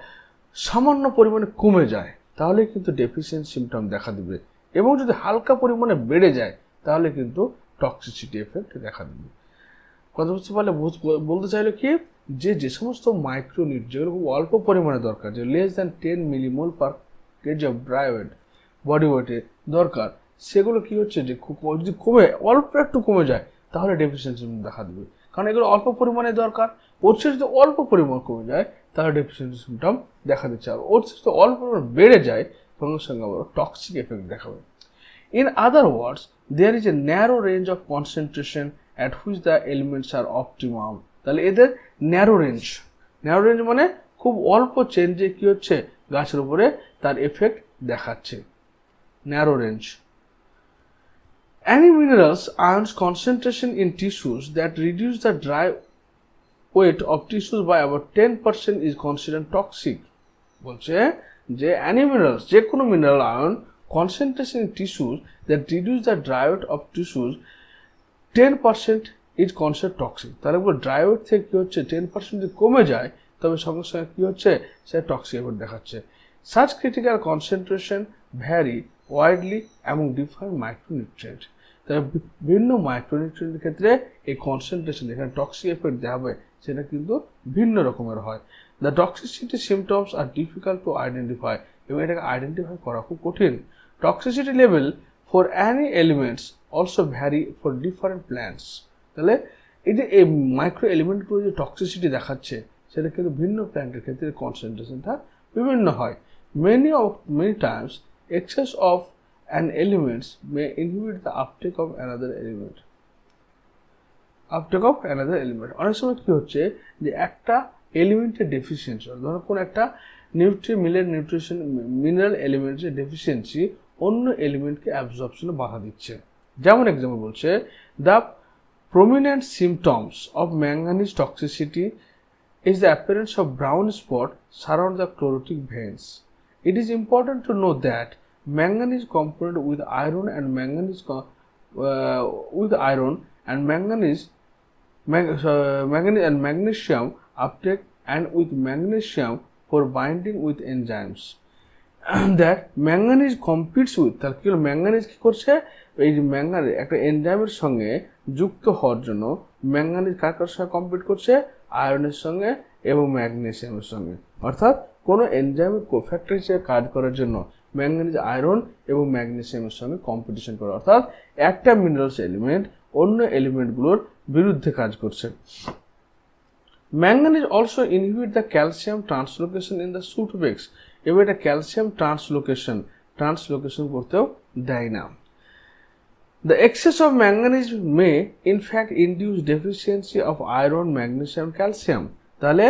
সামান্য পরিমাণে কমে যায় তাহলে কিন্তু ডেফিসিয়েন্ট সিমটম দেখা দিবে, এবং যদি হালকা পরিমাণে বেড়ে যায় তাহলে কিন্তু টক্সিসিটি এফেক্ট দেখা দিবে। কথা বুঝতে পারলে বলতে চাইলো কি যে সমস্ত মাইক্রোনিউট্রিয়েন্ট যেগুলো খুব অল্প পরিমাণে দরকার, যে less than 10 millimole per KG of dry weight body ওয়েটে দরকার, সেগুলো কি হচ্ছে যে যদি কমে অল্প একটু কমে যায় তাহলে ডেফিসিয়েন্সি দেখা দেবে, কারণ এগুলো অল্প পরিমাণে দরকার। ওর চেয়ে যদি অল্প পরিমাণ কমে যায় তাহলে ডেফিসিয়েন্সি সিমটম দেখা দিচ্ছে, আর ওর চেয়ে যদি অল্প পরিমাণ বেড়ে যায় সঙ্গে সঙ্গে আবার টক্সিক এফেক্ট দেখাবে। In other words, there is a narrow range of concentration at which the elements are optimum। তাহলে এদের ন্যারো রেঞ্জ মানে খুব অল্প চেঞ্জে কি হচ্ছে গাছের উপরে তার এফেক্ট দেখাচ্ছে, narrow range. Any minerals ions concentration in tissues that reduce the dry weight of tissues by about 10% is considered toxic। বলছে যে any minerals যে কোনো mineral ion concentration in tissues that reduce the dry weight of tissues 10% is considered toxic। তাহলে dry wait থেকে কি হচ্ছে 10% যদি কমে যায় তবে সঙ্গে সঙ্গে কি হচ্ছে সে টক্সিক এফেক্ট দেখাচ্ছে। Such critical concentration vary widely এবং ডিফারেন্ট মাইক্রোনিউট্রিয়েন্ট। তবে বিভিন্ন মাইক্রোনিউট্রিয়েন্টের ক্ষেত্রে এই কনসেন্ট্রেশন এখানে টক্সিক এফেক্ট দেখাবে সেটা কিন্তু ভিন্ন রকমের হয়। The toxicity symptoms are difficult to identify, এবং এটাকে আইডেন্টিফাই করা খুব কঠিন। Toxicity level for any elements also vary for different plants. তাহলে এই যে এই মাইক্রো এলিমেন্টগুলো যে টক্সিসিটি দেখাচ্ছে সেটা কিন্তু ভিন্ন প্ল্যান্টের ক্ষেত্রে কনসেন্ট্রেশনটা বিভিন্ন হয়। Many times excess of an element may inhibit the uptake of another element. অনেক সময় কি হচ্ছে যে একটা এলিমেন্টের ডেফিসিয়েন্সি, ধরো কোন একটা মিনারেল এলিমেন্টের ডেফিসিয়েন্সি অন্য এলিমেন্টকে অ্যাবজর্পশনে বাধা দিচ্ছে। যেমন এক্সাম্পল বলছে, the prominent symptoms of manganese toxicity is the appearance of brown spot surround the chlorotic veins. It is important to note that manganese component with iron and magnesium uptake and with magnesium for binding with enzymes that manganese competes with। তার কি হলো, manganese কি করছে, এই যে manganese একটা এনজাইমের সঙ্গে যুক্ত হওয়ার জন্য ম্যাঙ্গানিজ কার কার সঙ্গে কম্পিট করছে, আয়রনের সঙ্গে এবং ম্যাগনেসিয়ামের সঙ্গে। অর্থাৎ কোনো এনজাইমের কোফ্যাক্টর হিসেবে কাজ করার জন্য ম্যাঙ্গানিজ আয়রন এবং ম্যাগনেসিয়ামের সঙ্গে কম্পিটিশন করে, অর্থাৎ একটা মিনারেলস এলিমেন্ট অন্য এলিমেন্টগুলোর বিরুদ্ধে কাজ করছে। Manganese also inhibit the calcium translocation in the shoot apex, এবং এটা ক্যালসিয়াম ট্রান্সলোকেশন করতেও দেয় না। The excess of manganese may in fact induce deficiency of iron, magnesium, calcium. তাহলে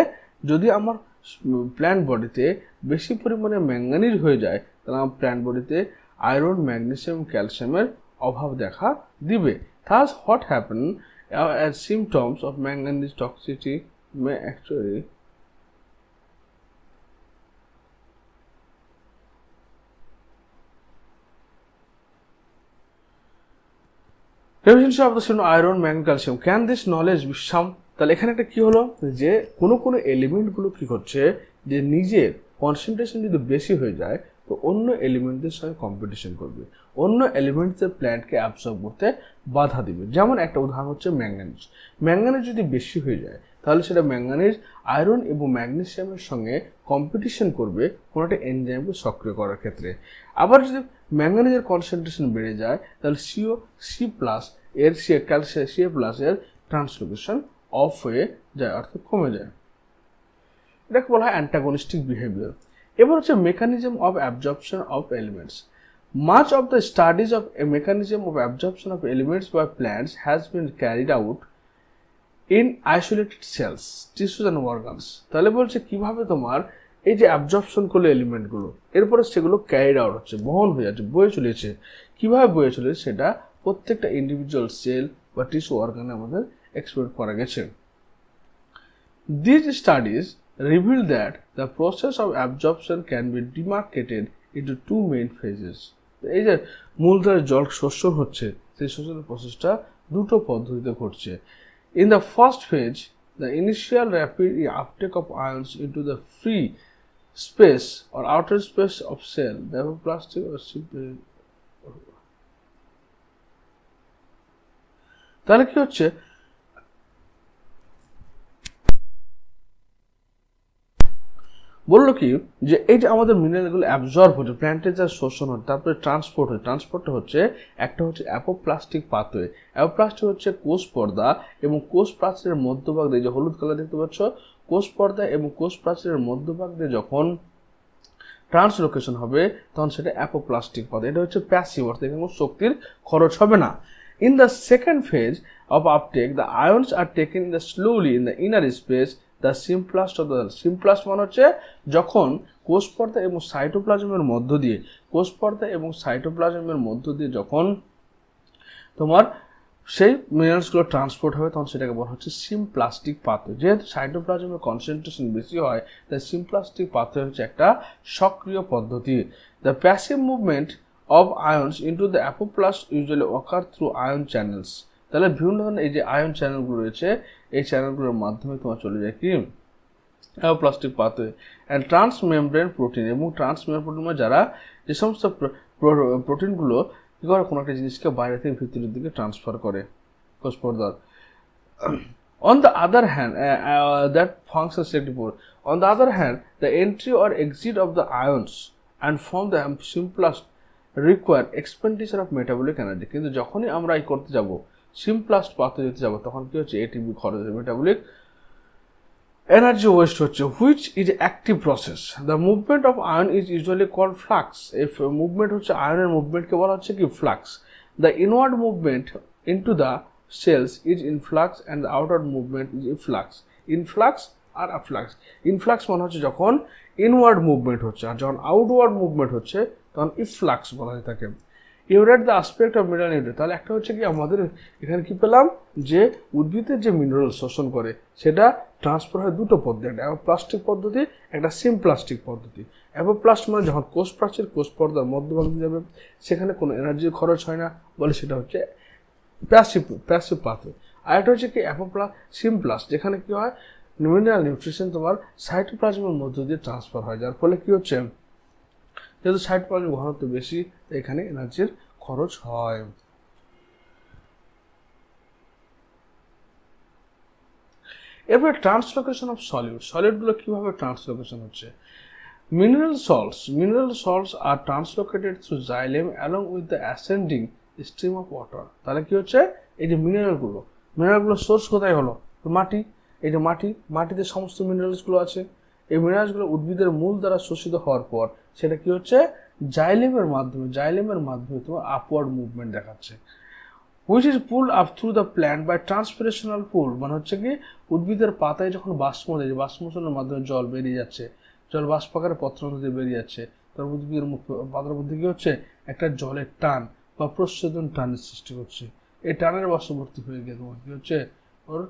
যদি আমার প্ল্যান্ট বডিতে বেশি পরিমাণে ম্যাঙ্গানিজ হয়ে যায় তাহলে আমার প্ল্যান্ট বডিতে আয়রন, ম্যাগনেসিয়াম, ক্যালসিয়ামের অভাব দেখা দিবে। Thus what happen as symptoms of manganese toxicity may actually deficiency of the iron, magnesium, calcium. Can this knowledge be some? তাহলে এখানে একটা কি হলো যে কোনো এলিমেন্টগুলো কি করছে যে নিজের কনসেন্ট্রেশন যদি বেশি হয়ে যায় তো অন্য এলিমেন্টদের সঙ্গে কম্পিটিশন করবে, অন্য এলিমেন্টসের প্ল্যান্টকে অ্যাবসর্ব করতে বাধা দিবে। যেমন একটা উদাহরণ হচ্ছে ম্যাঙ্গানিজ। ম্যাঙ্গানিজ যদি বেশি হয়ে যায় তাহলে সেটা ম্যাঙ্গানিজ আয়রন এবং ম্যাগনেসিয়ামের সঙ্গে কম্পিটিশন করবে কোনো একটা এনজাইমকে সক্রিয় করার ক্ষেত্রে। আবার যদি ম্যাঙ্গানিজের কনসেন্ট্রেশন বেড়ে যায় তাহলে সি প্লাস এর ট্রান্সলোকেশন অফ হয়ে যায়, অর্থাৎ কমে যায়। এটাকে বলা হয় অ্যান্টাগনিস্টিক বিহেভিয়ার। এবার হচ্ছে mechanism of absorption of elements. Much of the studies of a mechanism of absorption of elements by plants has been carried out in isolated cells, tissues and organs. তাহলে বলছে কিভাবে তোমার এই যে অ্যাবজর্পশন করলো এলিমেন্টগুলো, এরপরে সেগুলো ক্যারিড আউট হচ্ছে, বহন হয়ে যাচ্ছে, বয়ে চলেছে। কিভাবে বয়ে চলেছে সেটা প্রত্যেকটা ইন্ডিভিজুয়াল সেল বা টিস্যু অর্গানে আমাদের এক্সপ্লোর করা গেছে। These studies reveal that the process of absorption can be demarcated into two main phases. এই যে মূলধারে জল শোষণ হচ্ছে সেই শোষণের প্রসেসটা দুটো পদ্ধতিতে ঘটছে। In the first phase, the initial rapid uptake of ions into the free space or outer space of cell, the plastic or তাহলে কি হচ্ছে, বললো কি যে এই যে আমাদের মিনারেলগুলো অ্যাবজর্ব হচ্ছে, প্ল্যান্টের যা শোষণ হচ্ছে, তারপরে ট্রান্সপোর্টটা হচ্ছে একটা হচ্ছে অ্যাপোপ্লাস্টিক পাথওয়ে। অ্যাপোপ্লাস্টিক হচ্ছে কোষ পর্দা এবং কোষ প্রাচীরের মধ্যভাগ দিয়ে, যে হলুদ কালার দেখতে পাচ্ছ, কোষ পর্দা এবং কোষ প্রাচীরের মধ্যভাগ দিয়ে যখন ট্রান্সলোকেশন হবে তখন সেটা অ্যাপোপ্লাস্টিক পাথ। এটা হচ্ছে প্যাসিভ, অর্থাৎ এখানে কোনো শক্তির খরচ হবে না। In the second phase of uptake, the ions are taken slowly in the inner space, the symplast of the cell. Symplast মানে হচ্ছে যখন কোষ পর্দা এবং সাইটোপ্লাজমের মধ্য দিয়ে যখন তোমার সেই মিনারেলসগুলো ট্রান্সপোর্ট হবে তখন সেটাকে বলা হচ্ছে সিমপ্লাস্টিক পাথওয়ে। যেহেতু সাইটোপ্লাজমের কনসেন্ট্রেশন বেশি হয় তাই সিমপ্লাস্টিক পাথওয়ে হচ্ছে একটা সক্রিয় পদ্ধতি। The passive movement of ions into the apoplast usually occur through ion channels. তাহলে বিভিন্ন ধরনের এই যে আয়ন চ্যানেলগুলো রয়েছে এই চ্যানেলগুলোর মাধ্যমে তোমার চলে যায় কি অ্যাপোপ্লাস্টিক পাথওয়ে অ্যান্ড ট্রান্সমেমব্রেন প্রোটিন, এবং ট্রান্সমেমব্রেন প্রোটিন যারা যে সমস্ত প্রোটিনগুলো কি করে কোনো একটা জিনিসকে বাইরে থেকে ভিতরের দিকে ট্রান্সফার করে কোষ পর্দার। On the other hand, that functions selective. On the other hand, the entry or exit of the ions and form the simplest require expenditure of metabolic energy. কিন্তু যখনই আমরা এই করতে যাব simplest পাথে যেতে যাব তখন কি হচ্ছে ATP খরচ metabolic energy waste হচ্ছে, which is active process. The movement of ion is usually called flux. If movement হচ্ছে আয়নের মুভমেন্ট কে বলা হচ্ছে কি flux. The inward movement into the cells is influx and the outward movement is efflux. Influx R afflux. Influx মানে হচ্ছে যখন inward movement হচ্ছে, আর যখন আউটওয়ার্ড মুভমেন্ট হচ্ছে তখন ইফ্লাক্স বলা হয়ে থাকে। You read the aspect of mineral nutrient, তাহলে একটা হচ্ছে কি আমাদের এখানে কি পেলাম যে উদ্ভিদের যে মিনারেল শোষণ করে সেটা ট্রান্সফার হয় দুটো পদ্ধতি, একটা অ্যাপোপ্লাস্টিক পদ্ধতি, একটা সিমপ্লাস্টিক পদ্ধতি। অ্যাপোপ্লাস্ট মানে যখন কোষ প্রাচীর কোষ পর্দার মধ্যভাগ দিয়ে যাবে সেখানে কোনো এনার্জির খরচ হয় না বলে সেটা হচ্ছে প্যাসিভ পাথওয়ে। আর একটা হচ্ছে কি সিমপ্লাস্ট, যেখানে কি হয় মিনারেল নিউট্রিশন তোমার সাইটোপ্লাজমের মধ্য দিয়ে ট্রান্সফার হয়, যার ফলে কি হচ্ছে যেহেতু সাইটোপ্লাজম ঘনত্ব বেশি এখানে এনার্জির খরচ হয়। এরপরে ট্রান্সলোকেশন অফ সলিডগুলো কিভাবে ট্রান্সলোকেশন হচ্ছে। Mineral salts are translocated through xylem along with the ascending stream of water. তাহলে কি হচ্ছে এই যে মিনারেলগুলো সোর্স কোথায় হলো, মাটি। এই যে মাটিতে সমস্ত মিনারেলসগুলো আছে, এই মিনারেলসগুলো উদ্ভিদের মূল দ্বারা শোষিত হওয়ার পর সেটা কি হচ্ছে জাইলেমের মাধ্যমে তোমার আপওয়ার্ড মুভমেন্ট দেখাচ্ছে, which is pulled up through the plant by transpirational pull. মানে হচ্ছে কি উদ্ভিদের পাতায় যখন বাষ্পমোচনের মাধ্যমে জল বেরিয়ে যাচ্ছে, জল বাষ্পাকারে পত্রান্ত দিয়ে বেরিয়ে যাচ্ছে, তার উদ্ভিদের পাতার মধ্যে কি হচ্ছে একটা জলের টান বা প্রস্বেদন টানের সৃষ্টি করছে। এই টানের বশবর্তী হয়ে গিয়ে তোমার কি হচ্ছে ওর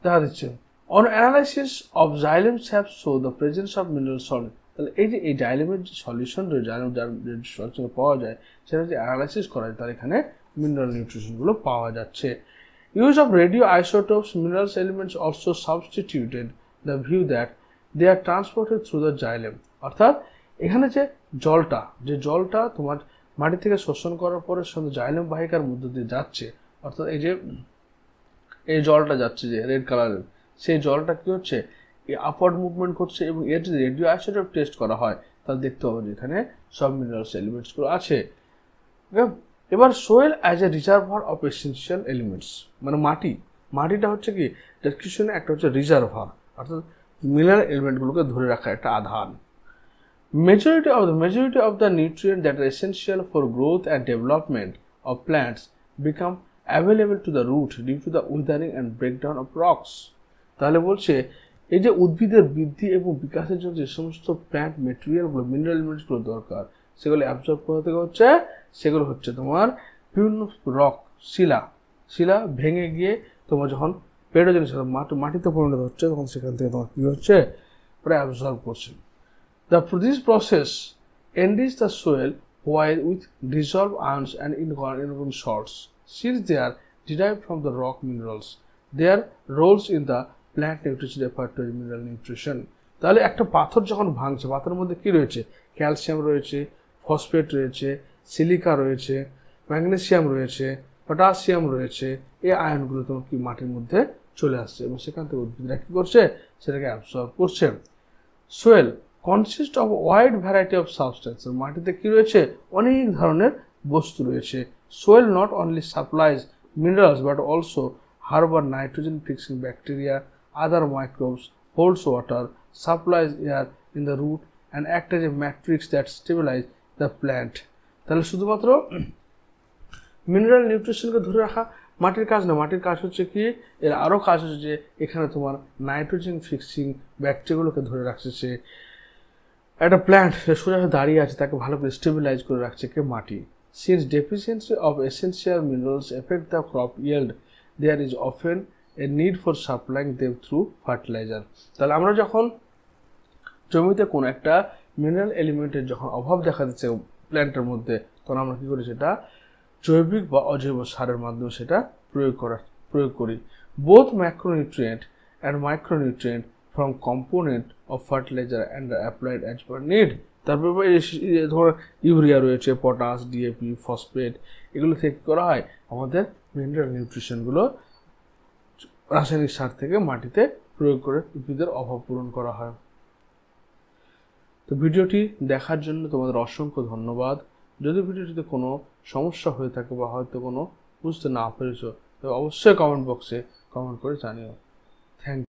দেখা দিচ্ছে। On analysis of xylem sap show the presence of mineral solid. তাহলে এই যে এই জাইলেমের যে সলিউশন রয়েছে, যার সলিউশন পাওয়া যায় সেটা যে অ্যানালাইসিস করা যায় তার এখানে মিনারেল নিউট্রিশনগুলো পাওয়া যাচ্ছে। Use of radioisotopes minerals elements also substituted the view that they are transported through the xylem. অর্থাৎ এখানে যে জলটা তোমার মাটি থেকে শোষণ করার পরে সঙ্গে জাইলেম বাহিকার মধ্য দিয়ে যাচ্ছে, অর্থাৎ এই যে এই জলটা যাচ্ছে যে রেড কালারের, সেই জলটা কি হচ্ছে এই আপওয়ার্ড মুভমেন্ট করছে, এবং এর যদি রেডিও আইসোটোপ টেস্ট করা হয় তাহলে দেখতে হবে যে এখানে সব মিনারেলস এলিমেন্টসগুলো আছে। এবার soil as a reservoir of essential elements, মানে মাটিটা হচ্ছে কি ডেসক্রিপশনে একটা হচ্ছে রিজার্ভার, অর্থাৎ মিনারেল এলিমেন্টগুলোকে ধরে রাখা একটা আধান। Majority of the nutrients that are essential for growth and development of plants become available to the root due to the withering and breakdown of rocks. তাহলে বলছে এই যে উদ্ভিদের বৃদ্ধি এবং বিকাশের জন্য যে সমস্ত প্ল্যান্ট মেটেরিয়ালগুলো মিনারেল এলিমেন্টসগুলো দরকার সেগুলো অ্যাবজর্ব করা থেকে সেগুলো হচ্ছে তোমার বিভিন্ন রক শিলা ভেঙে গিয়ে তোমার যখন পেডোজেন মাটিতে পরিণত হচ্ছে তখন সেখান থেকে তোমার কি হচ্ছে প্রায় অ্যাবজর্ব করছে। This process enriches the soil while with dissolved ions and inorganic salts. Since they are derived from the rock minerals, their roles in the plant nutrition refer to mineral nutrition. তাহলে একটা পাথর যখন ভাঙছে, পাথরের মধ্যে কি রয়েছে, ক্যালসিয়াম রয়েছে, ফসফেট রয়েছে, সিলিকা রয়েছে, ম্যাগনেসিয়াম রয়েছে, পটাশিয়াম রয়েছে, এই আয়নগুলো তোমার কি মাটির মধ্যে চলে আসছে এবং সেখান থেকে উদ্ভিদরা কি করছে সেটাকে অ্যাবসর্ব করছে। Soyel consist of a wide variety of substances. মাটিতে কি রয়েছে অনেক ধরনের বস্তু রয়েছে। Soil not only supplies minerals but also harbor nitrogen fixing bacteria, other microbes, holds water, supplies air in the root and act as a matrix that stabilize the plant. তাহলে শুধুমাত্র mineral নিউট্রিশনকে ধরে রাখা মাটির কাজ না, মাটির কাজ হচ্ছে কি এর আরও কাজ হচ্ছে যে এখানে তোমার নাইট্রোজেন ফিক্সিং ব্যাকটেরিয়াগুলোকে ধরে রাখছে। সে একটা প্ল্যান্ট সোজা দাঁড়িয়ে আছে তাকে ভালো করে স্টেবিলাইজ করে রাখছে কে মাটি। Since deficiency of essential minerals affect the crop yield there is often a need for supplying them through fertiliser. তাহলে আমরা যখন জমিতে কোনো একটা মিনারেল এলিমেন্টের যখন অভাব দেখা দিচ্ছে প্ল্যান্টের মধ্যে তখন আমরা কী করি সেটা জৈবিক বা অজৈব সারের মাধ্যমে সেটা প্রয়োগ করি। Both macronutrient and micronutrient from component of fertilizer and applied as per need. তারপর ধর ইউরিয়া রয়েছে, পটাশ, ডিএপি, ফসফেট, এগুলো থেকে করা হয় আমাদের মিনারেল নিউট্রিশনগুলো রাসায়নিক সার থেকে মাটিতে প্রয়োগ করে উদ্ভিদের অভাব পূরণ করা হয়। তো ভিডিওটি দেখার জন্য তোমাদের অসংখ্য ধন্যবাদ। যদি ভিডিওটিতে কোনো সমস্যা হয়ে থাকে বা হয়তো কোনো বুঝতে না পেরেছো তবে অবশ্যই কমেন্ট বক্সে কমেন্ট করে জানিও। Thank you.